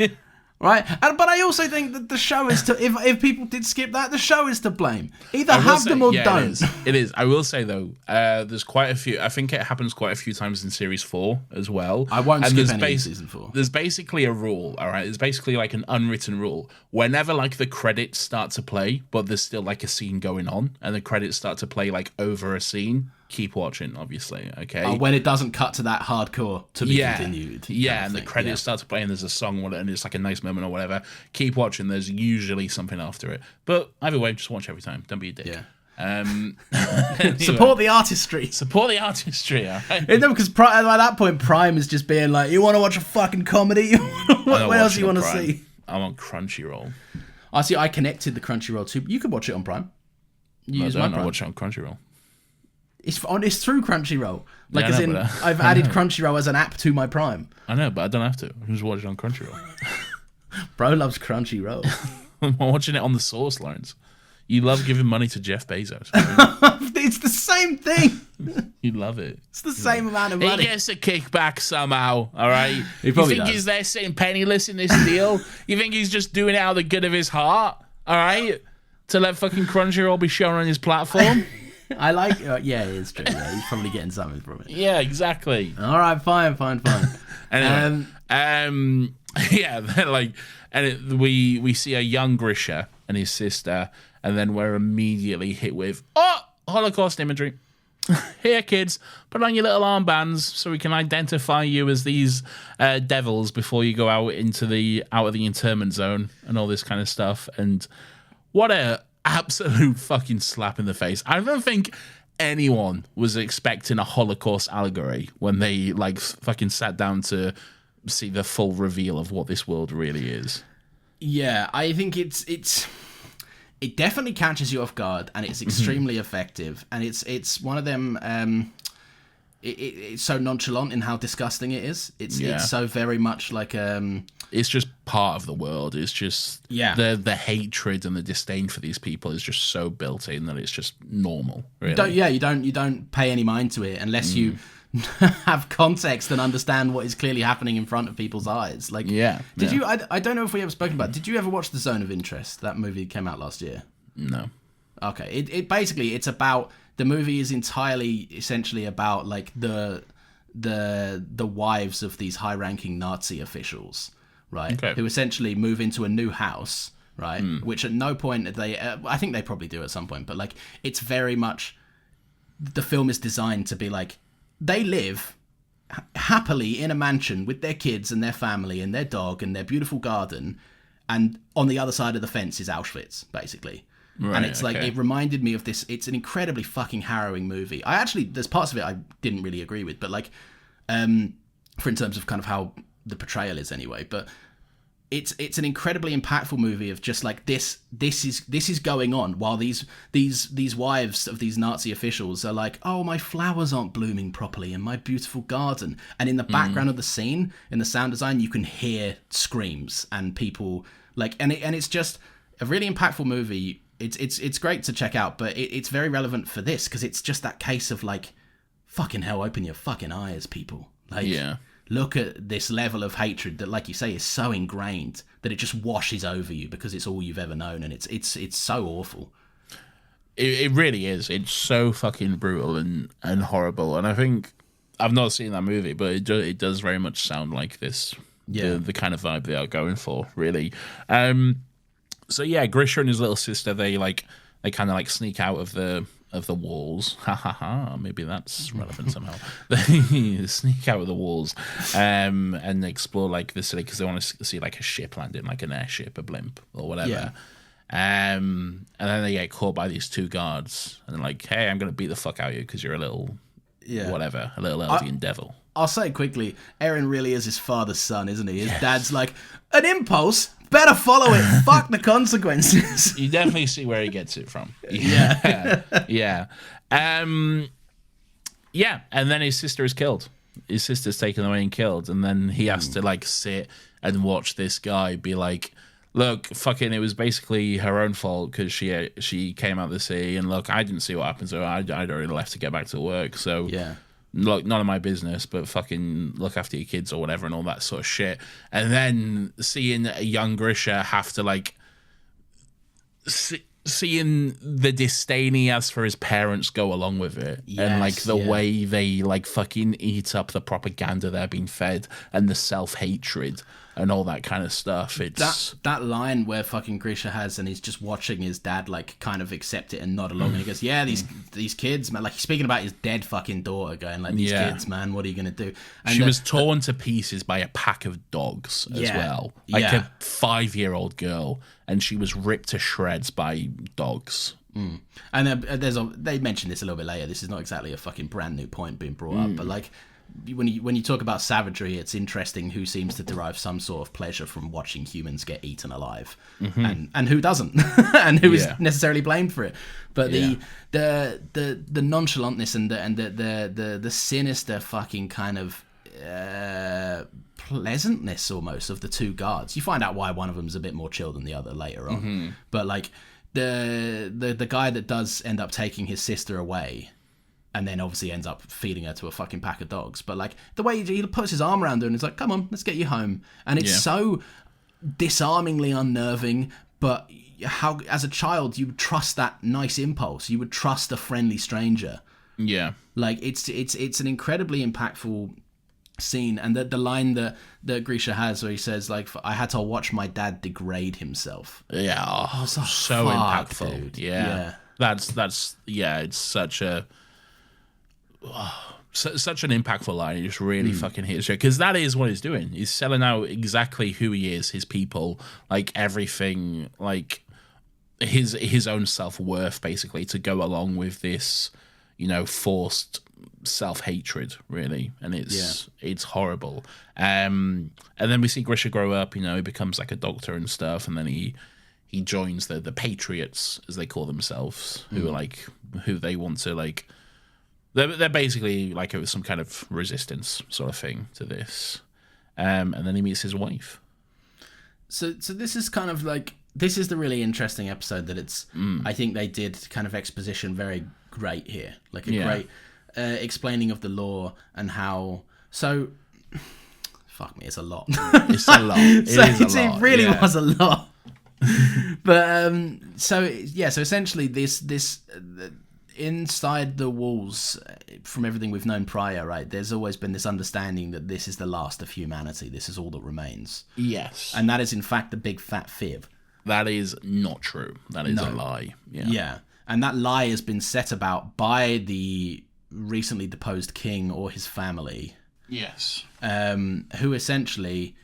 Right, but I also think that the show is to if people did skip that, the show is to blame. Either have them or don't. It is. I will say though, there's quite a few. I think it happens quite a few times in series 4 as well. I won't skip any in season 4. There's basically a rule. All right, there's basically like an unwritten rule. Whenever like the credits start to play, but there's still like a scene going on, and the credits start to play like over a scene, keep watching, obviously, okay? When it doesn't cut to that hardcore to be continued. Yeah, and the credits start to play and there's a song and it's like a nice moment or whatever. Keep watching, there's usually something after it. But either way, just watch every time. Don't be a dick. Yeah. Anyway, support the artistry. Support the artistry, all right? Because by that point, Prime is just being like, you want to watch a fucking comedy? What else do you want to see? I'm on Crunchyroll. I connected the Crunchyroll too. You could watch it on Prime. I don't watch it on Crunchyroll. It's through Crunchyroll. Like, Yeah, as in, I've added Crunchyroll as an app to my Prime. I know, but I don't have to. I can just watch it on Crunchyroll. Bro loves Crunchyroll. I'm watching it on the source, Lawrence. You love giving money to Jeff Bezos. It's the same thing. You love it. It's the same amount of money. He gets a kickback somehow, all right? He probably You think does. he's there sitting penniless in this deal? You think he's just doing it out of the good of his heart, all right? To let fucking Crunchyroll be shown on his platform? I like... yeah, it's true. Yeah, he's probably getting something from it. Yeah, exactly. All right, fine. Anyway, yeah, like, and we see a young Grisha and his sister, and then we're immediately hit with Holocaust imagery. Here, kids, put on your little armbands so we can identify you as these devils before you go out of the internment zone and all this kind of stuff. And what a absolute fucking slap in the face. I don't think anyone was expecting a Holocaust allegory when they like fucking sat down to see the full reveal of what this world really is. Yeah, I think it definitely catches you off guard, and it's extremely effective, and it's one of them. It's so nonchalant in how disgusting it is. It's so very much like it's just part of the world. It's just the hatred and the disdain for these people is just so built in that it's just normal. Really. You don't pay any mind to it unless you have context and understand what is clearly happening in front of people's eyes. Like, did you? I don't know if we ever spoken about it. Did you ever watch The Zone of Interest? That movie came out last year. No. Okay. It basically, it's about, the movie is entirely essentially about like the wives of these high-ranking Nazi officials, right? Okay. Who essentially move into a new house, right? Which at no point they, I think they probably do at some point, but like it's very much, the film is designed to be like, they live happily in a mansion with their kids and their family and their dog and their beautiful garden, and on the other side of the fence is Auschwitz, basically. Right, and it's like, it reminded me of this. It's an incredibly fucking harrowing movie. There's parts of it I didn't really agree with, but like, for in terms of kind of how the portrayal is anyway, but it's an incredibly impactful movie of just like this is going on while these wives of these Nazi officials are like, oh, my flowers aren't blooming properly in my beautiful garden, and in the background of the scene, in the sound design, you can hear screams and people like, and it's just a really impactful movie. It's great to check out, but it's very relevant for this because it's just that case of like, fucking hell, open your fucking eyes, people. Like, look at this level of hatred that, like you say, is so ingrained that it just washes over you because it's all you've ever known, and it's so awful. It really is. It's so fucking brutal and horrible, and I think I've not seen that movie, but it does very much sound like this. Yeah, the kind of vibe they are going for, really. So yeah, Grisha and his little sister, they kind of like sneak out of the walls. Ha ha ha. Maybe that's relevant somehow. They sneak out of the walls and explore like the city because they want to see like a ship landing, like an airship, a blimp or whatever. Yeah. And then they get caught by these two guards and they're like, hey, I'm going to beat the fuck out of you because you're a little whatever, a little Eldian devil. I'll say quickly, Eren really is his father's son, isn't he? His dad's like, an impulse? Better follow it. Fuck the consequences. You definitely see where he gets it from. Yeah. Yeah. And then his sister is killed. His sister's taken away and killed. And then he has to like sit and watch this guy be like, look, fucking, it was basically her own fault because she came out of the sea. And look, I didn't see what happened. So I'd already left to get back to work. So look, none of my business, but fucking look after your kids or whatever and all that sort of shit. And then seeing a young Grisha have to like seeing the disdain he has for his parents go along with it, and like the way they like fucking eat up the propaganda they're being fed and the self-hatred and all that kind of stuff. It's that line where fucking Grisha has, and he's just watching his dad like kind of accept it and nod along, and he goes, yeah, these kids, man, like he's speaking about his dead fucking daughter, going like, these kids, man, what are you gonna do? And she was torn to pieces by a pack of dogs as well, like a 5-year-old girl, and she was ripped to shreds by dogs. And they mentioned this a little bit later. This is not exactly a fucking brand new point being brought up, but like, when you talk about savagery, it's interesting who seems to derive some sort of pleasure from watching humans get eaten alive, and who doesn't, and who is necessarily blamed for it. But the nonchalantness and the sinister fucking kind of pleasantness almost of the two guards. You find out why one of them is a bit more chill than the other later on, but like the guy that does end up taking his sister away, and then obviously ends up feeding her to a fucking pack of dogs. But like the way he puts his arm around her and is like, come on, let's get you home. And it's so disarmingly unnerving, but how, as a child, you would trust that nice impulse. You would trust a friendly stranger. Yeah. Like it's an incredibly impactful scene, and the line that Grisha has where he says, like, I had to watch my dad degrade himself. Yeah, so fuck, impactful. dude. Yeah. That's it's such a such an impactful line. It just really fucking hits you, because that is what he's doing. He's selling out exactly who he is, his people, like everything, like his own self-worth, basically, to go along with this, you know, forced self-hatred, really. And it's horrible. And then we see Grisha grow up, you know, he becomes like a doctor and stuff, and then he joins the Patriots, as they call themselves, who are like, who they want to, like, they're basically like, it was some kind of resistance sort of thing to this. And then he meets his wife. So this is kind of like, this is the really interesting episode that it's, I think they did kind of exposition very great here. Like a great explaining of the law and how, so, fuck me, it's a lot. It's a lot. It really was a lot. But, so essentially this inside the walls, from everything we've known prior, right, there's always been this understanding that this is the last of humanity. This is all that remains. Yes. And that is, in fact, a big fat fib. That is not true. That is a lie. Yeah. And that lie has been set about by the recently deposed king or his family. Yes. Who essentially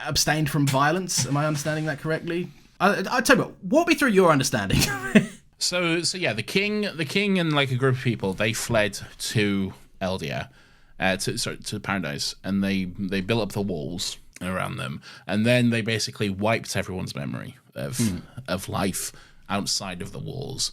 abstained from violence. Am I understanding that correctly? I'll tell you what, walk me through your understanding. So yeah, the king and like a group of people, they fled to Eldia, to Paradise, and they built up the walls around them, and then they basically wiped everyone's memory of life outside of the walls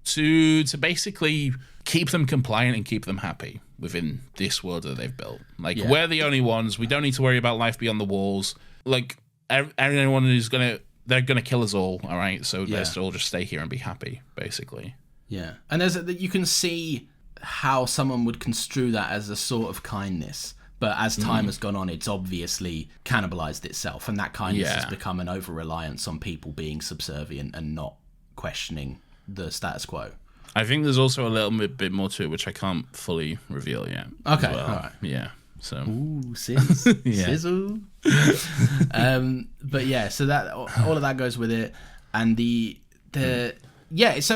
to basically keep them compliant and keep them happy within this world that they've built. Like, we're the only ones. We don't need to worry about life beyond the walls. Like, everyone who's they're gonna kill us all right? So let's all just stay here and be happy, basically. Yeah. And you can see how someone would construe that as a sort of kindness. But as time has gone on, it's obviously cannibalized itself, and that kindness has become an over-reliance on people being subservient and not questioning the status quo. I think there's also a little bit more to it, which I can't fully reveal yet. Okay, all right. Yeah, so... Ooh, sizzle. But yeah, so that all of that goes with it, and so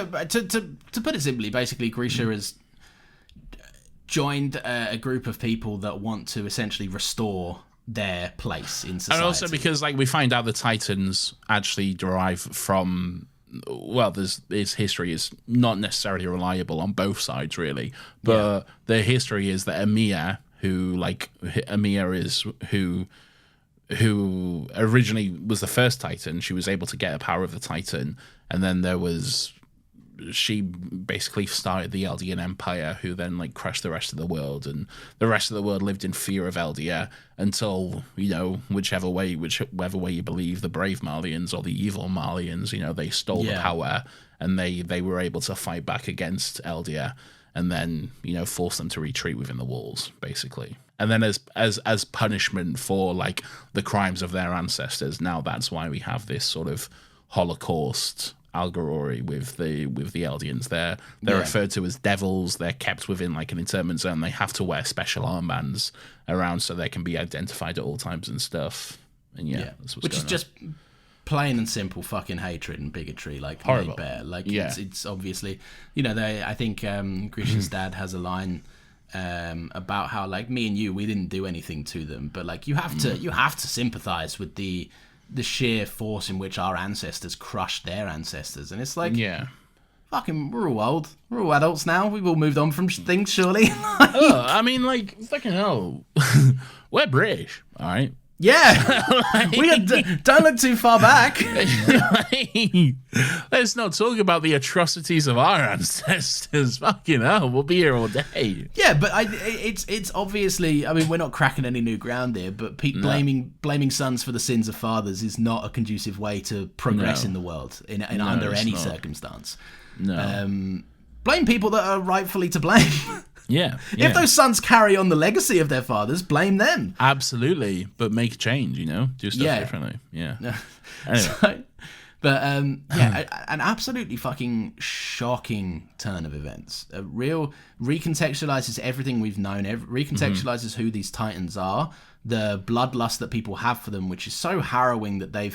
to put it simply, basically, Grisha has joined a group of people that want to essentially restore their place in society. And also because, like, we find out the Titans actually derive from, well, this history is not necessarily reliable on both sides, really, but the history is that Amir is who originally was the first Titan. She was able to get a power of the Titan, and then she basically started the Eldian Empire, who then, like, crushed the rest of the world, and the rest of the world lived in fear of Eldia until, you know, whichever way you believe, the brave Malians or the evil Malians, you know, they stole the power, and they were able to fight back against Eldia, and then, you know, force them to retreat within the walls, basically. And then as punishment for, like, the crimes of their ancestors, now that's why we have this sort of Holocaust allegory with the Eldians. They're referred to as devils. They're kept within, like, an internment zone. They have to wear special armbands around so they can be identified at all times and stuff. And that's what's which is just plain and simple fucking hatred and bigotry, like, horrible. Bear. Like, it's obviously, you know, I think Grisha's dad has a line about how, like, me and you, we didn't do anything to them, but, like, you have to sympathize with the sheer force in which our ancestors crushed their ancestors. And it's like, fucking, we're all old. We're all adults now. We've all moved on from things, surely. I mean, like, fucking hell. We're British, all right? Yeah. Don't look too far back. Let's not talk about the atrocities of our ancestors. Fucking hell, we'll be here all day. Yeah, but it's obviously, I mean, we're not cracking any new ground here, but blaming sons for the sins of fathers is not a conducive way to progress in the world under any circumstance. No. Blame people that are rightfully to blame. Yeah. If those sons carry on the legacy of their fathers, blame them. Absolutely. But make a change, you know? Do stuff differently. Yeah. Anyway. But an absolutely fucking shocking turn of events. A real recontextualizes everything we've known, recontextualizes who these Titans are, the bloodlust that people have for them, which is so harrowing that they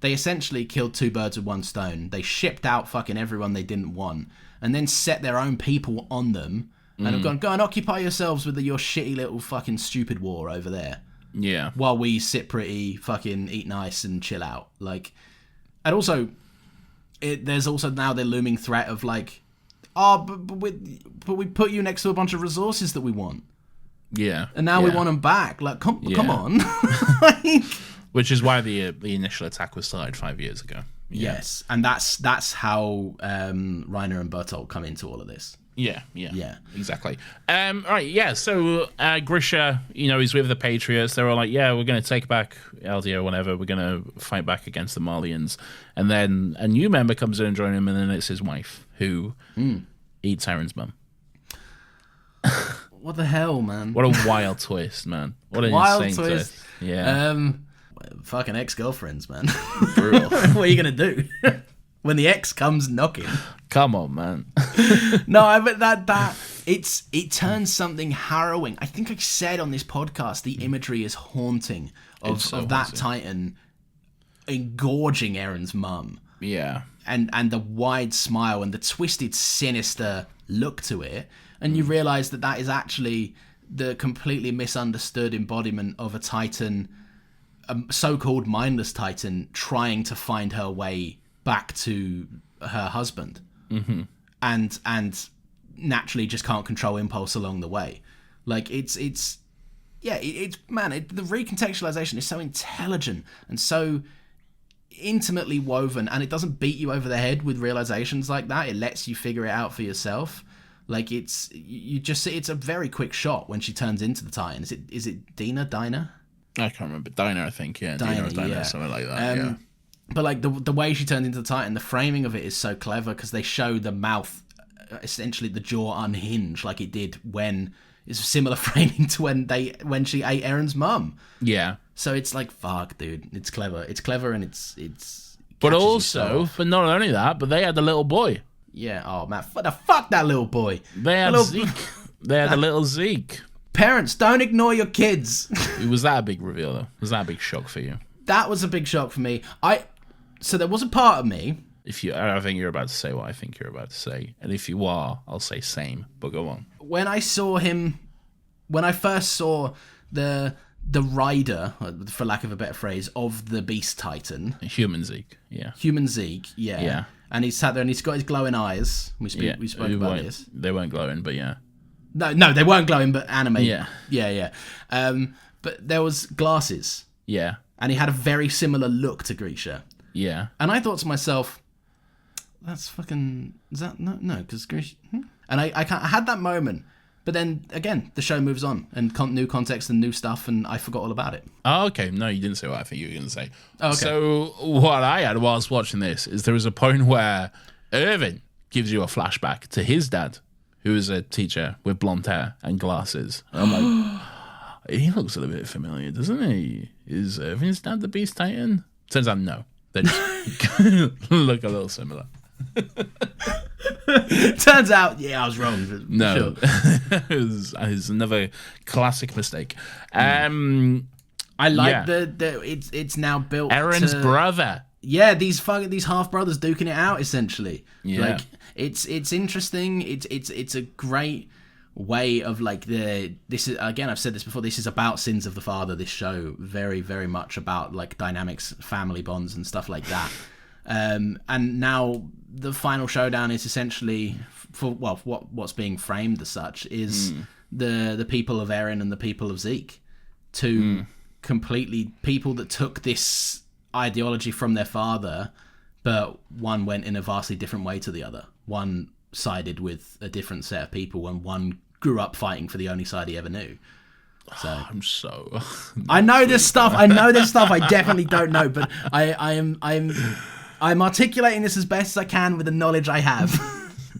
essentially killed two birds with one stone. They shipped out fucking everyone they didn't want, and then set their own people on them, and have gone, go and occupy yourselves with your shitty little fucking stupid war over there. Yeah. While we sit pretty, fucking eat nice and chill out. Like, and also, there's also now the looming threat of like, but we put you next to a bunch of resources that we want. Yeah. And now we want them back. Like, come on. Like, which is why the initial attack was started 5 years ago. Yeah. Yes, and that's how Reiner and Bertolt come into all of this. Yeah, exactly. Right, yeah. So Grisha, he's with the Patriots. They're all like, "Yeah, we're going to take back Eldia or whatever. We're going to fight back against the Marlians." And then a new member comes in and joins him, and then it's his wife who eats Aron's mum. What the hell, man? What a wild twist, man! What an wild insane twist! Yeah. Fucking ex-girlfriends, man. Brutal. What are you gonna do when the ex comes knocking? Come on, man. No, but it turns something harrowing. I think I said on this podcast the imagery is haunting of that Titan engorging Aron's mum. Yeah. And the wide smile and the twisted, sinister look to it, and you realise that is actually the completely misunderstood embodiment of a Titan, a so-called mindless Titan, trying to find her way back to her husband. Mm-hmm. And naturally just can't control impulse along the way. Like, the recontextualization is so intelligent and so intimately woven, and it doesn't beat you over the head with realizations like that. It lets you figure it out for yourself. Like, it's a very quick shot when she turns into the Titan. Is it Dinah? I can't remember. Dinah, I think. Yeah, Dinah, Dinah, something like that. Yeah. But like the way she turns into the Titan, the framing of it is so clever because they show the mouth, essentially the jaw unhinged, like it did when it's similar framing to when she ate Aron's mum. Yeah. So it's like, fuck, dude, it's clever. It's clever, and it's. But also, but not only that, but they had the little boy. Yeah. Oh man, fuck that little boy. They had Zeke. They had a little Zeke. Parents, don't ignore your kids. Was that a big reveal though? Was that a big shock for you? That was a big shock for me. So there was a part of me. I think you're about to say what I think you're about to say, and if you are, I'll say same. But go on. When I first saw the rider, for lack of a better phrase, of the Beast Titan, Human Zeke, yeah, and he's sat there and he's got his glowing eyes. We spoke about this. They weren't glowing, but yeah. No, they weren't glowing, but animated. Yeah. But there was glasses. Yeah. And he had a very similar look to Grisha. Yeah. And I thought to myself, that's fucking... Is that... No, because Grisha... And I had that moment. But then, again, the show moves on. And new context and new stuff, and I forgot all about it. Oh, okay. No, you didn't say what I think you were going to say. Oh, okay. So what I had whilst watching this is there was a point where Irvin gives you a flashback to his dad, who is a teacher with blonde hair and glasses. And I'm like... He looks a little bit familiar, doesn't he? Is Irvin's dad the Beast Titan? Turns out no. They just look a little similar. Turns out, yeah, I was wrong. No. Sure. it was another classic mistake. I like it's now built Aron's brother. Yeah, these half brothers duking it out essentially. Yeah. Like it's interesting. It's a great way of like this is, again, I've said this before, this is about Sins of the Father, this show, very very much about like dynamics, family bonds and stuff like that. And now the final showdown is essentially what's being framed as such is the people of Eren and the people of Zeke, two completely people that took this ideology from their father, but one went in a vastly different way to the other. One sided with a different set of people, and one grew up fighting for the only side he ever knew. So I know this stuff. I definitely don't know, but I'm articulating this as best as I can with the knowledge I have.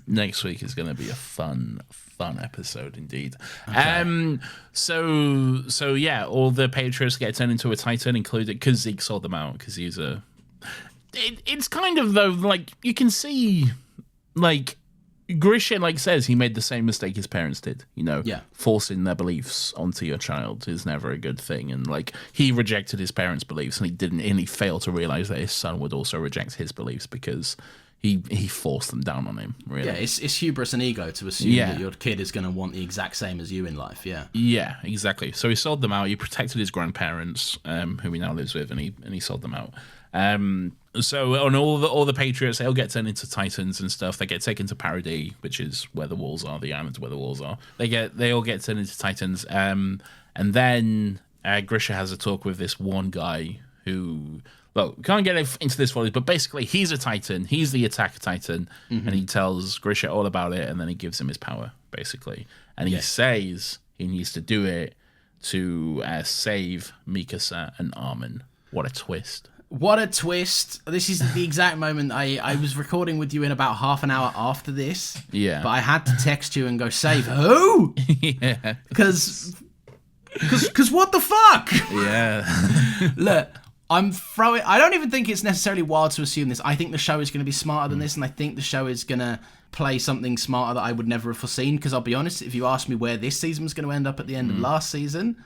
Next week is going to be a fun episode indeed. Okay. So yeah, all the Patriots get turned into a Titan, including because Zeke sold them out because he's a it's kind of, though, like, you can see, like, Grisha, like, says he made the same mistake his parents did, Yeah. forcing their beliefs onto your child is never a good thing, and, like, he rejected his parents' beliefs, and he failed to realize that his son would also reject his beliefs because he forced them down on him, really. Yeah, it's hubris and ego to assume that your kid is going to want the exact same as you in life, Yeah, exactly. So he sold them out. He protected his grandparents, who he now lives with, and he sold them out. So on all the Patriots, they'll get turned into Titans and stuff. They get taken to Paradis, which is where the walls are, the islands where the walls are. They all get turned into Titans. And then Grisha has a talk with this one guy who, well, can't get into this fully, but basically he's a Titan. He's the attack Titan, and he tells Grisha all about it, and then he gives him his power, basically. And he says he needs to do it to save Mikasa and Armin. What a twist. What a twist. This is the exact moment I was recording with you in about half an hour after this. Yeah. But I had to text you and go, save who? Yeah. Because what the fuck? Yeah. Look, I don't even think it's necessarily wild to assume this. I think the show is going to be smarter than this, and I think the show is going to play something smarter that I would never have foreseen, because I'll be honest, if you ask me where this season was going to end up at the end of last season,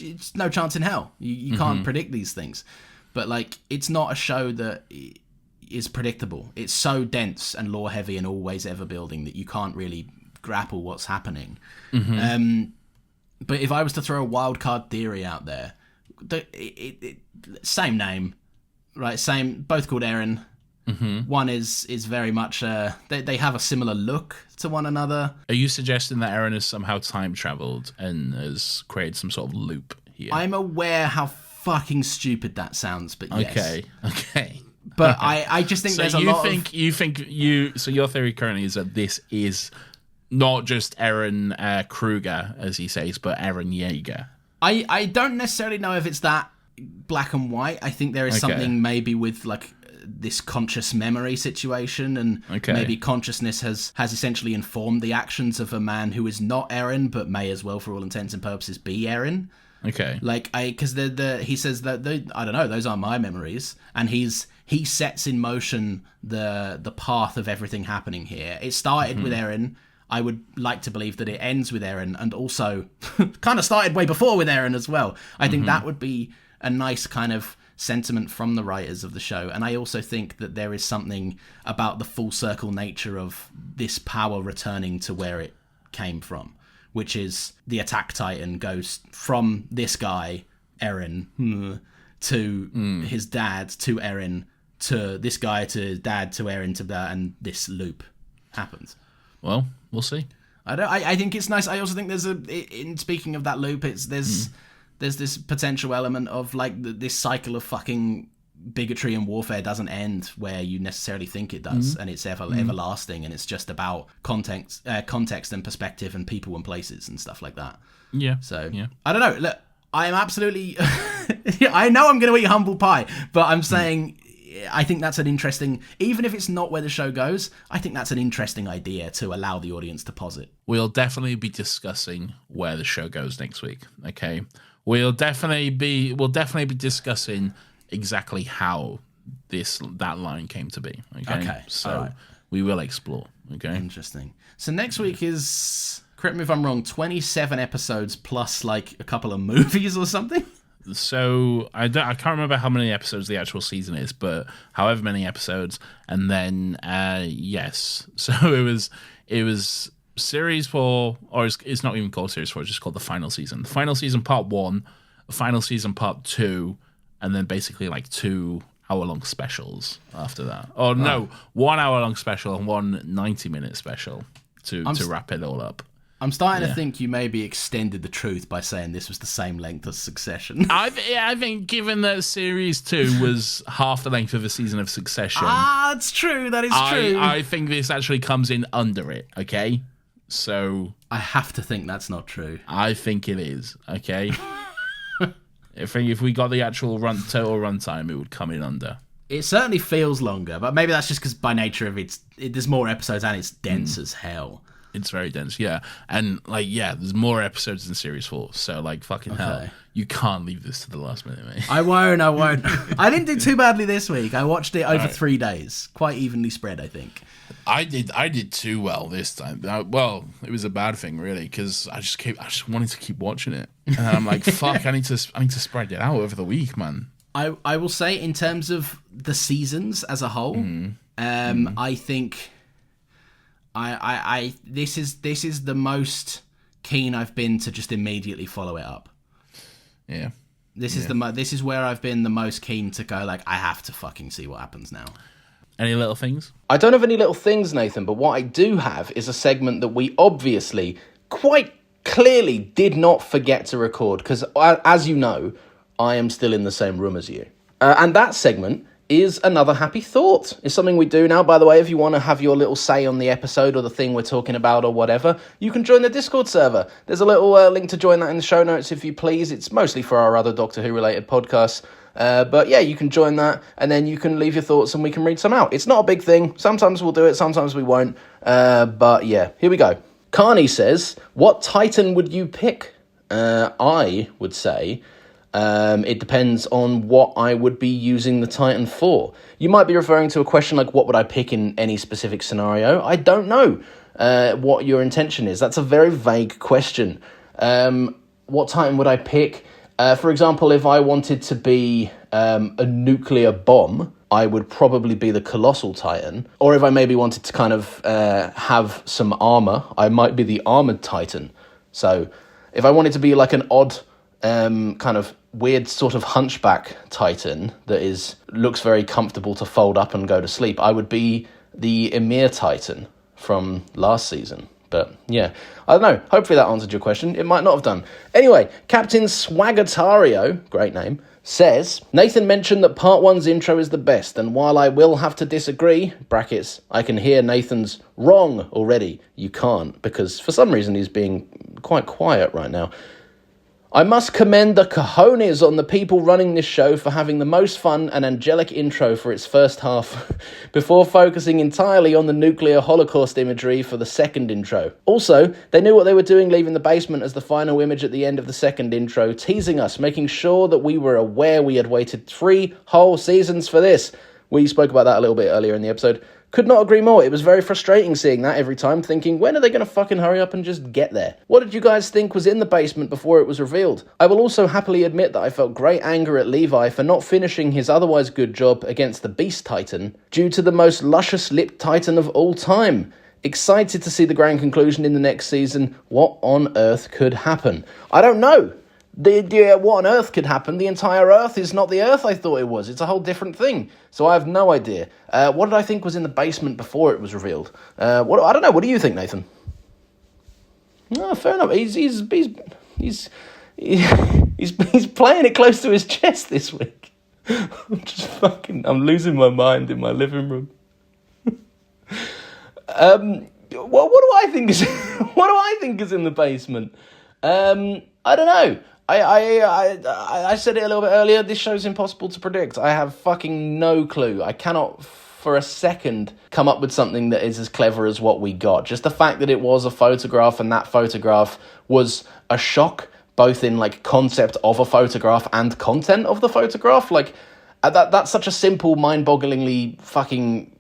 it's no chance in hell. You can't predict these things. But, like, it's not a show that is predictable. It's so dense and lore heavy and always ever building that you can't really grapple what's happening. But if I was to throw a wild card theory out there, same name, right? Same, both called Eren. One is very much they have a similar look to one another. Are you suggesting that Eren has somehow time traveled and has created some sort of loop here? I'm aware how fucking stupid that sounds, but yes. Okay. But I just think So there's a lot so your theory currently is that this is not just Eren Kruger, as he says, but Eren Yeager. I don't necessarily know if it's that black and white. I think there is something maybe with, like, this conscious memory situation, and maybe consciousness has essentially informed the actions of a man who is not Eren, but may as well, for all intents and purposes, be Eren. Okay. Like, because he says that I don't know, those aren't my memories, and he sets in motion the path of everything happening here. It started with Eren. I would like to believe that it ends with Eren, and also kind of started way before with Eren as well. I think that would be a nice kind of sentiment from the writers of the show. And I also think that there is something about the full circle nature of this power returning to where it came from, which is the Attack Titan goes from this guy, Eren, to his dad, to Eren, to this guy, to his dad, to Eren, to that, and this loop happens. Well, we'll see. I think it's nice. I also think in speaking of that loop, there's this potential element of, like, this cycle of fucking bigotry and warfare doesn't end where you necessarily think it does, and it's everlasting, and it's just about context and perspective and people and places and stuff like that. Yeah. So yeah. I don't know. Look, I am absolutely. I know I'm going to eat humble pie, but I'm saying. I think that's an interesting, even if it's not where the show goes, I think that's an interesting idea to allow the audience to posit. We'll definitely be discussing where the show goes next week. Okay, we'll definitely be discussing exactly how that line came to be. Okay. So we will explore. Okay. Interesting. So next week is, correct me if I'm wrong, 27 episodes plus, like, a couple of movies or something. So I can't remember how many episodes the actual season is, but however many episodes, and then yes, so it was series 4, or it's not even called series 4, it's just called the final season. The final season part 1, the final season part 2, and then basically, like, 2 hour-long specials after that. Oh no, 1 hour-long special and 1 90-minute special to wrap it all up. I'm starting to think you maybe extended the truth by saying this was the same length as Succession. I think given that Series 2 was half the length of a season of Succession... that's true. That is true. I think this actually comes in under it, okay? So... I have to think that's not true. I think it is, okay? I think if we got the actual total runtime, it would come in under. It certainly feels longer, but maybe that's just because by nature of there's more episodes and it's dense as hell. It's very dense, yeah. And, like, yeah, there's more episodes than Series 4. So, like, fucking hell. You can't leave this to the last minute, mate. I won't. I didn't do too badly this week. I watched it over 3 days. Quite evenly spread, I think. I did too well this time. Well, it was a bad thing, really, because I just wanted to keep watching it. And I'm like, fuck, I need to spread it out over the week, man. I will say, in terms of the seasons as a whole, I think... this is the most keen I've been to just immediately follow it up. Yeah. This is where I've been the most keen to go, like, I have to fucking see what happens now. Any little things? I don't have any little things, Nathan, but what I do have is a segment that we obviously quite clearly did not forget to record, because as you know, I am still in the same room as you. And that segment is Another Happy Thought. It's something we do now, by the way. If you want to have your little say on the episode or the thing we're talking about or whatever, you can join the Discord server. There's a little link to join that in the show notes if you please. It's mostly for our other Doctor Who related podcasts. But yeah, you can join that and then you can leave your thoughts and we can read some out. It's not a big thing. Sometimes we'll do it, sometimes we won't. But yeah, here we go. Carney says, what Titan would you pick? I would say... it depends on what I would be using the Titan for. You might be referring to a question like, what would I pick in any specific scenario? I don't know what your intention is. That's a very vague question. What Titan would I pick? For example, if I wanted to be a nuclear bomb, I would probably be the Colossal Titan. Or if I maybe wanted to kind of have some armor, I might be the Armored Titan. So if I wanted to be like an odd... kind of weird sort of hunchback Titan that looks very comfortable to fold up and go to sleep, I would be the Emir Titan from last season. But yeah, I don't know. Hopefully that answered your question. It might not have done. Anyway, Captain Swagatario, great name, says, Nathan mentioned that part 1's intro is the best, and while I will have to disagree, brackets, I can hear Nathan's wrong already. You can't, because for some reason he's being quite quiet right now. I must commend the cojones on the people running this show for having the most fun and angelic intro for its first half, before focusing entirely on the nuclear holocaust imagery for the second intro. Also, they knew what they were doing leaving the basement as the final image at the end of the second intro, teasing us, making sure that we were aware we had waited 3 whole seasons for this. We spoke about that a little bit earlier in the episode. Could not agree more. It was very frustrating seeing that every time, thinking, when are they going to fucking hurry up and just get there? What did you guys think was in the basement before it was revealed? I will also happily admit that I felt great anger at Levi for not finishing his otherwise good job against the Beast Titan, due to the most luscious-lipped Titan of all time. Excited to see the grand conclusion in the next season. What on earth could happen? I don't know. What on earth could happen? The entire Earth is not the Earth I thought it was. It's a whole different thing. So I have no idea. What did I think was in the basement before it was revealed? I don't know. What do you think, Nathan? No, fair enough. He's playing it close to his chest this week. I'm losing my mind in my living room. What do I think is what do I think is in the basement? I don't know. I said it a little bit earlier, this show's impossible to predict. I have fucking no clue. I cannot for a second come up with something that is as clever as what we got. Just the fact that it was a photograph and that photograph was a shock, both in like concept of a photograph and content of the photograph. Like that's such a simple, mind-bogglingly fucking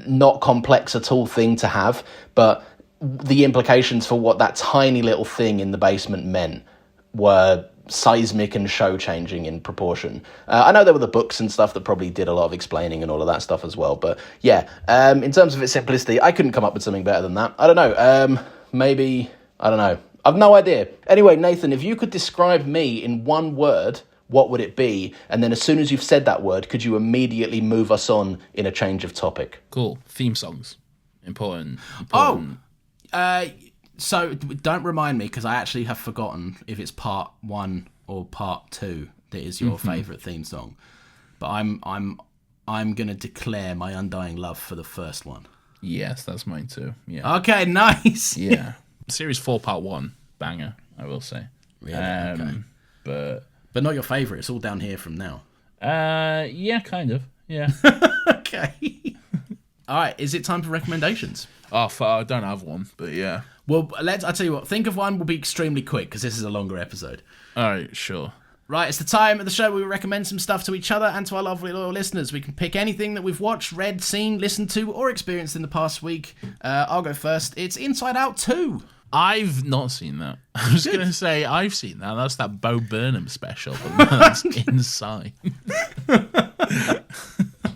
not complex at all thing to have, but the implications for what that tiny little thing in the basement meant were seismic and show-changing in proportion. I know there were the books and stuff that probably did a lot of explaining and all of that stuff as well, but yeah, in terms of its simplicity, I couldn't come up with something better than that. I don't know, maybe, I don't know. I've no idea. Anyway, Nathan, if you could describe me in one word, what would it be? And then as soon as you've said that word, could you immediately move us on in a change of topic? Cool. Theme songs. Important. So don't remind me, because I actually have forgotten if it's part 1 or part 2 that is your favourite theme song. But I'm gonna declare my undying love for the first one. Yes, that's mine too. Yeah. Okay, nice. Yeah. Series 4, part 1, banger, I will say. Really? Okay. But not your favourite. It's all down here from now. Yeah, kind of. Yeah. Okay. All right. Is it time for recommendations? Oh, I don't have one, but yeah. Well, I'll tell you what. Think of one. We'll be extremely quick because this is a longer episode. All right, sure. Right, it's the time of the show where we recommend some stuff to each other and to our lovely loyal listeners. We can pick anything that we've watched, read, seen, listened to, or experienced in the past week. I'll go first. It's Inside Out 2. I've not seen that. I was going to say I've seen that. That's that Bo Burnham special, but that's Inside.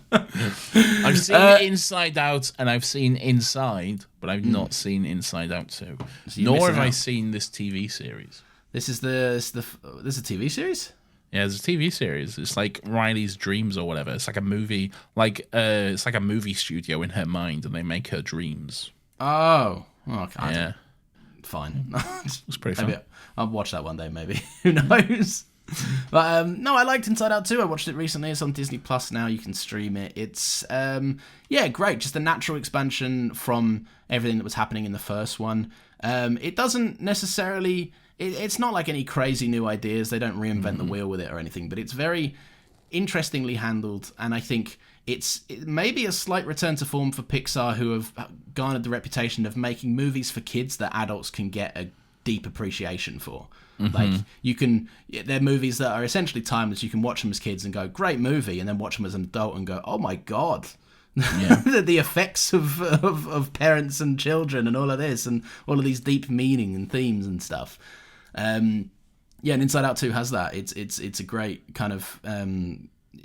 I've seen Inside Out and I've seen Inside, but I've not seen Inside Out 2. So Nor have I seen this TV series. This is this is a TV series? Yeah, it's a TV series. It's like Riley's dreams or whatever. It's like a movie, it's like a movie studio in her mind, and they make her dreams. Oh, okay. Yeah, fine. it's pretty fun. Maybe I'll watch that one day. Maybe who knows? But no, I liked Inside Out 2. I watched it recently. It's on Disney Plus now. You can stream it. It's great. Just a natural expansion from everything that was happening in the first one. It doesn't necessarily. It's not like any crazy new ideas. They don't reinvent the wheel with it or anything, but it's very interestingly handled, and I think it may be a slight return to form for Pixar, who have garnered the reputation of making movies for kids that adults can get a deep appreciation for. Like, they're movies that are essentially timeless. You can watch them as kids and go, great movie, and then watch them as an adult and go, oh my God. Yeah. The effects of parents and children and all of this and all of these deep meaning and themes and stuff. And Inside Out 2 has that. It's a great kind of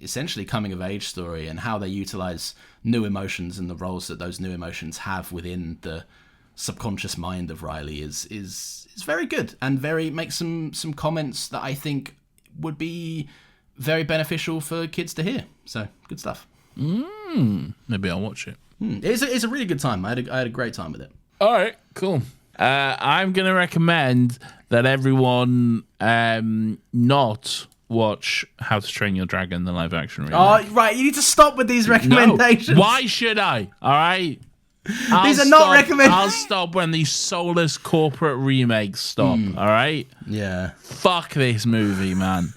essentially coming of age story, and how they utilize new emotions and the roles that those new emotions have within the subconscious mind of Riley is very good, and makes some comments that I think would be very beneficial for kids to hear. So good stuff. Maybe I'll watch it. It's a really good time. I had a great time with it. All right, cool. I'm going to recommend that everyone not watch How to Train Your Dragon, the live action remake. Oh, right. You need to stop with these recommendations. No. Why should I? All right. These are not recommendations. I'll stop when these soulless corporate remakes stop. All right. Yeah. Fuck this movie, man.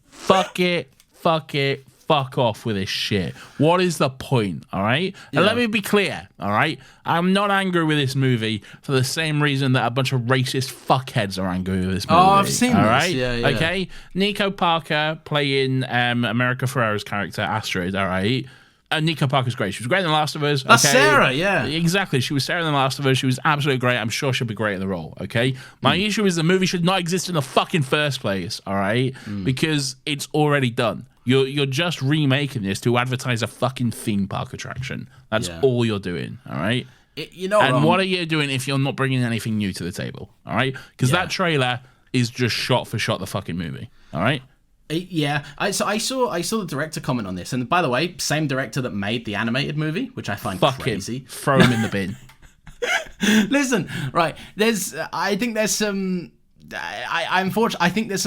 Fuck it. Fuck off with this shit. What is the point, all right? And let me be clear, all right? I'm not angry with this movie for the same reason that a bunch of racist fuckheads are angry with this movie. Oh, I've seen all this. Right? Yeah. Okay? Nico Parker playing America Ferrera's character, Astrid, all right? And Nico Parker's great. She was great in The Last of Us. That's Sarah, yeah. Exactly. She was Sarah in The Last of Us. She was absolutely great. I'm sure she'll be great in the role, okay? My issue is the movie should not exist in the fucking first place, all right? Because it's already done. You're just remaking this to advertise a fucking theme park attraction. That's all you're doing, all right? What are you doing if you're not bringing anything new to the table, all right? Because that trailer is just shot for shot the fucking movie, all right? Yeah, I saw the director comment on this, and by the way, same director that made the animated movie, which I find crazy. Throw him in the bin. Listen, right? I think there's some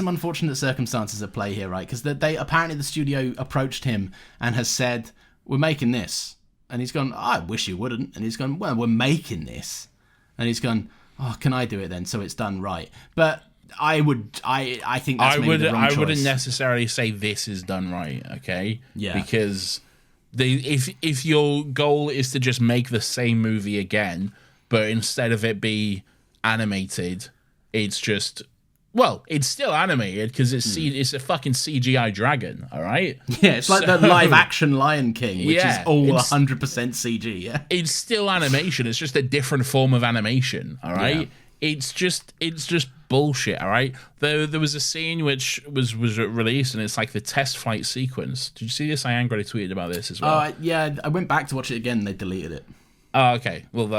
unfortunate circumstances at play here, right? Because they apparently the studio approached him and has said, "We're making this," and he's gone, "I wish you wouldn't," and he's gone, "Well, we're making this," and he's gone, "Oh, can I do it then so it's done right?" But I think that's maybe the wrong choice. I wouldn't necessarily say this is done right, okay? Yeah. Because if your goal is to just make the same movie again, but instead of it be animated, it's just, well, it's still animated because it's a fucking CGI dragon, all right? Yeah, it's like the live action Lion King, which is all 100% CG, yeah? It's still animation. It's just a different form of animation, all right? Yeah. It's just bullshit, all right? There was a scene which was released, and it's like the test flight sequence. Did you see this? I angrily tweeted about this as well. Yeah, I went back to watch it again, and they deleted it. Oh, okay. Well,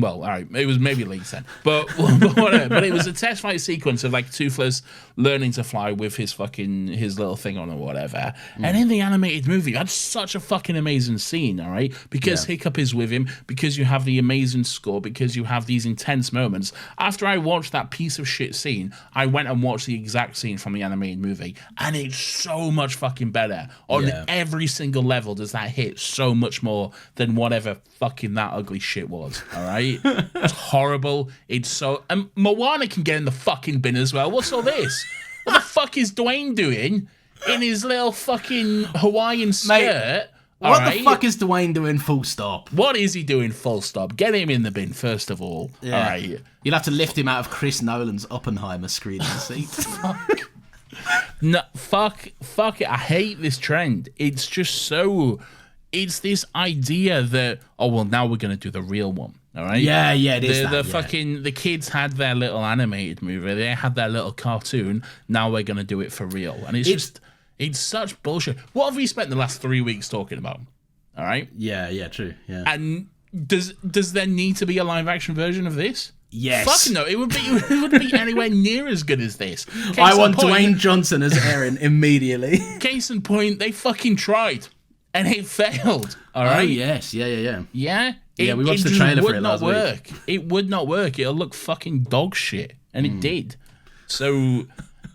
all right. It was maybe leaked then, but whatever. But it was a test flight sequence of like Toothless learning to fly with his little thing on or whatever. And in the animated movie, that's such a fucking amazing scene, all right? Because Hiccup is with him, because you have the amazing score, because you have these intense moments. After I watched that piece of shit scene, I went and watched the exact scene from the animated movie, and it's so much fucking better. On every single level does that hit so much more than whatever fucking that ugly shit was, all right? It's horrible. It's so... And Moana can get in the fucking bin as well. What's all this? What the fuck is Dwayne doing in his little fucking Hawaiian skirt What All the right? fuck is Dwayne doing? Full stop. What is he doing? Full stop. Get him in the bin first of all. Yeah. All right. You'll have to lift him out of Chris Nolan's Oppenheimer screening seat. No, fuck it. I hate this trend. It's just so. It's this idea that now we're gonna do the real one. All right. Yeah, it is. The kids had their little animated movie. They had their little cartoon. Now we're gonna do it for real, and it's such bullshit. What have we spent the last 3 weeks talking about? All right. Yeah, true. Yeah. And does there need to be a live action version of this? Yes. Fuck no. It wouldn't be anywhere near as good as this. I want Dwayne Johnson as Aaron immediately. Case in point, they fucking tried. And it failed. All right. Oh, yes. Yeah. Yeah. Yeah, we watched the trailer for it last week. It would not work. It'll look fucking dog shit. And it did. So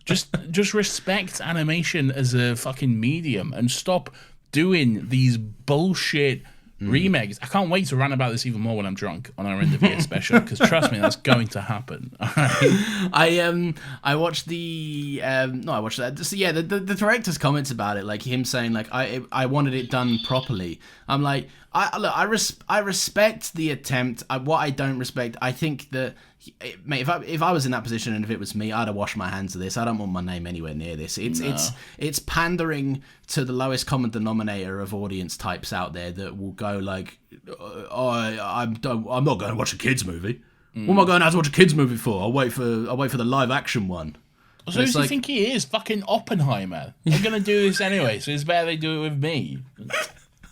just respect animation as a fucking medium and stop doing these bullshit remakes. I can't wait to rant about this even more when I'm drunk on our end of year special, because trust me, that's going to happen. All right. I watched the I watched that. So yeah, the director's comments about it, like him saying like I wanted it done properly. I'm like I respect the attempt. What I don't respect, I think that mate, if I was in that position and if it was me, I'd have washed my hands of this. I don't want my name anywhere near this. It's pandering to the lowest common denominator of audience types out there that will go like, I'm not going to watch a kids movie. What am I going to have to watch a kids movie for? I'll wait for the live action one. So who do you think he is? Fucking Oppenheimer. They're gonna do this anyway, so it's better they do it with me.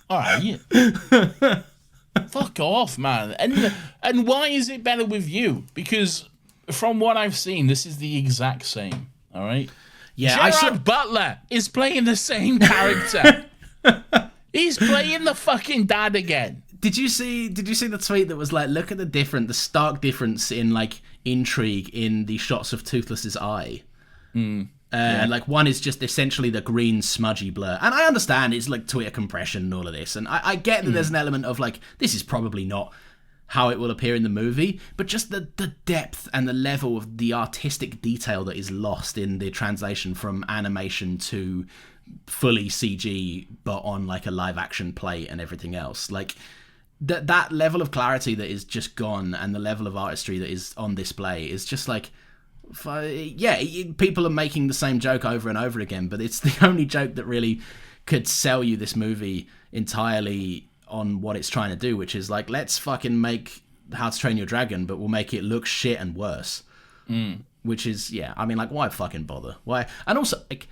All right. Fuck off, man. And why is it better with you? Because from what I've seen, this is the exact same. All right. Yeah, Gerard Butler is playing the same character. He's playing the fucking dad again. Did you see the tweet that was like, look at the stark difference in like intrigue in the shots of Toothless's eye. Like one is just essentially the green smudgy blur, and I understand it's like Twitter compression and all of this, and I get that there's an element of like this is probably not how it will appear in the movie, but just the depth and the level of the artistic detail that is lost in the translation from animation to fully CG but on like a live action plate and everything else, like that level of clarity that is just gone, and the level of artistry that is on display is just like, yeah, people are making the same joke over and over again, but it's the only joke that really could sell you this movie entirely on what it's trying to do, which is like, let's fucking make How to Train Your Dragon, but we'll make it look shit and worse. Which is, yeah, I mean, like, why fucking bother? Why? And also, like,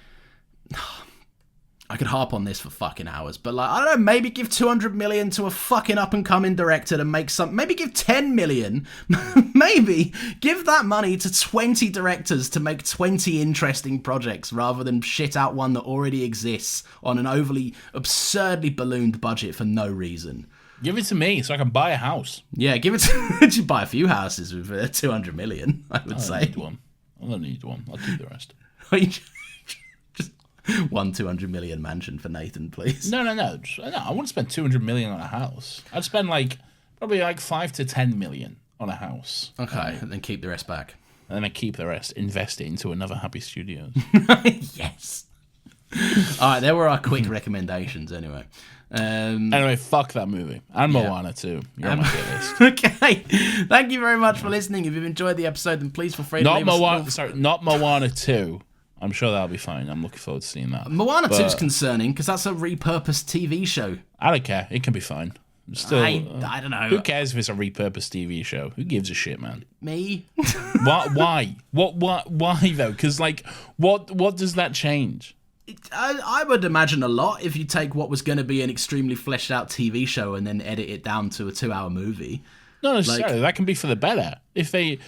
I could harp on this for fucking hours, but like, I don't know, maybe give 200 million to a fucking up and coming director to make some, maybe give 10 million, maybe give that money to 20 directors to make 20 interesting projects rather than shit out one that already exists on an overly absurdly ballooned budget for no reason. Give it to me so I can buy a house. Yeah, give it to, you buy a few houses with 200 million, I would say. I need one. I don't need one. I'll keep the rest. One 200 million mansion for Nathan, please. No. I wouldn't spend 200 million on a house. I'd spend probably 5 to 10 million on a house. Okay, and then keep the rest back. And then I keep the rest, invest it into another Happy Studios. Yes. All right, there were our quick recommendations anyway. Anyway, fuck that movie. And Moana too. You're on my hit list. Okay. Thank you very much for listening. If you've enjoyed the episode, then please feel free to leave us... Not Moana 2. I'm sure that'll be fine. I'm looking forward to seeing that. Moana 2 is concerning because that's a repurposed TV show. I don't care. It can be fine. Still, I don't know. Who cares if it's a repurposed TV show? Who gives a shit, man? Me? Why? Why though? Because what does that change? I would imagine a lot if you take what was going to be an extremely fleshed out TV show and then edit it down to a 2-hour movie. Not necessarily. That can be for the better. If they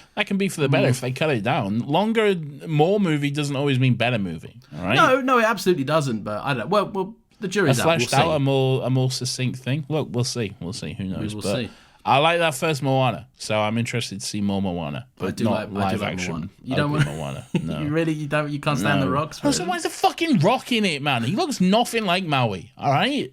cut it down. Longer, more movie doesn't always mean better movie. All right. No, it absolutely doesn't. But I don't. Well, the jury's out. Fleshed out, a more succinct thing. Look, we'll see. Who knows? We'll see. I like that first Moana, so I'm interested to see more Moana, but not live action. Moana. You don't want Moana. No. You can't stand the rocks. Really? So why's the fucking rock in it, man? He looks nothing like Maui. All right.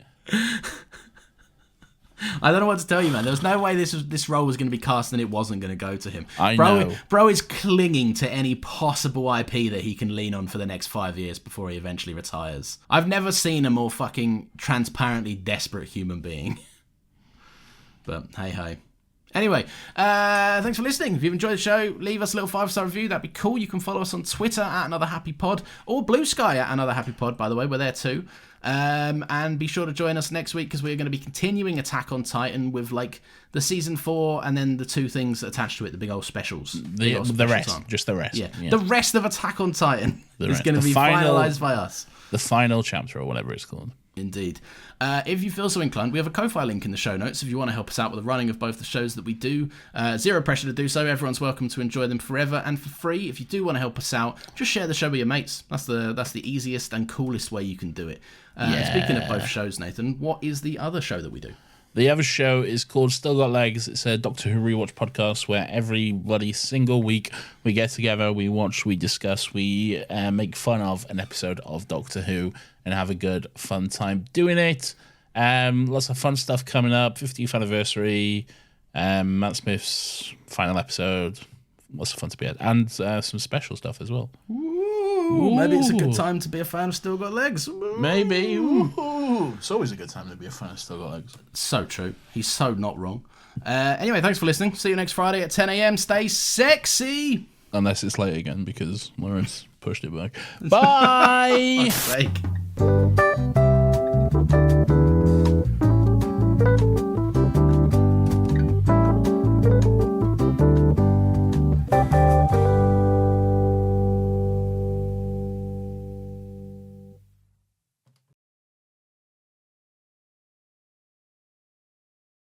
I don't know what to tell you, man. There was no way this role was going to be cast and it wasn't going to go to him. I know. Bro is clinging to any possible IP that he can lean on for the next 5 years before he eventually retires. I've never seen a more fucking transparently desperate human being. But hey. Anyway, thanks for listening. If you've enjoyed the show, leave us a little 5-star review. That'd be cool. You can follow us on Twitter at Another Happy Pod or Blue Sky at Another Happy Pod, by the way. We're there too. And be sure to join us next week because we're going to be continuing Attack on Titan with like the season 4 and then the 2 things attached to it, the big old specials. The rest. Just the rest. Yeah. The rest of Attack on Titan is going to be final, finalised by us. The final chapter or whatever it's called. Indeed. If you feel so inclined, we have a Ko-Fi link in the show notes if you want to help us out with the running of both the shows that we do. Zero pressure to do so. Everyone's welcome to enjoy them forever and for free. If you do want to help us out, just share the show with your mates. That's the easiest and coolest way you can do it. Speaking of both shows, Nathan, what is the other show that we do? The other show is called Still Got Legs. It's a Doctor Who rewatch podcast where every bloody single week we get together, we watch, we discuss, we make fun of an episode of Doctor Who and have a good, fun time doing it. Lots of fun stuff coming up. 50th anniversary, Matt Smith's final episode. Lots of fun to be had. And some special stuff as well. Ooh, maybe it's a good time to be a fan of Still Got Legs. Ooh. Maybe. Ooh. It's always a good time to be a fan of Still Got Legs. So true. He's so not wrong. Anyway, thanks for listening. See you next Friday at 10 a.m. Stay sexy. Unless it's late again because Lawrence pushed it back. Bye. For fuck's sake.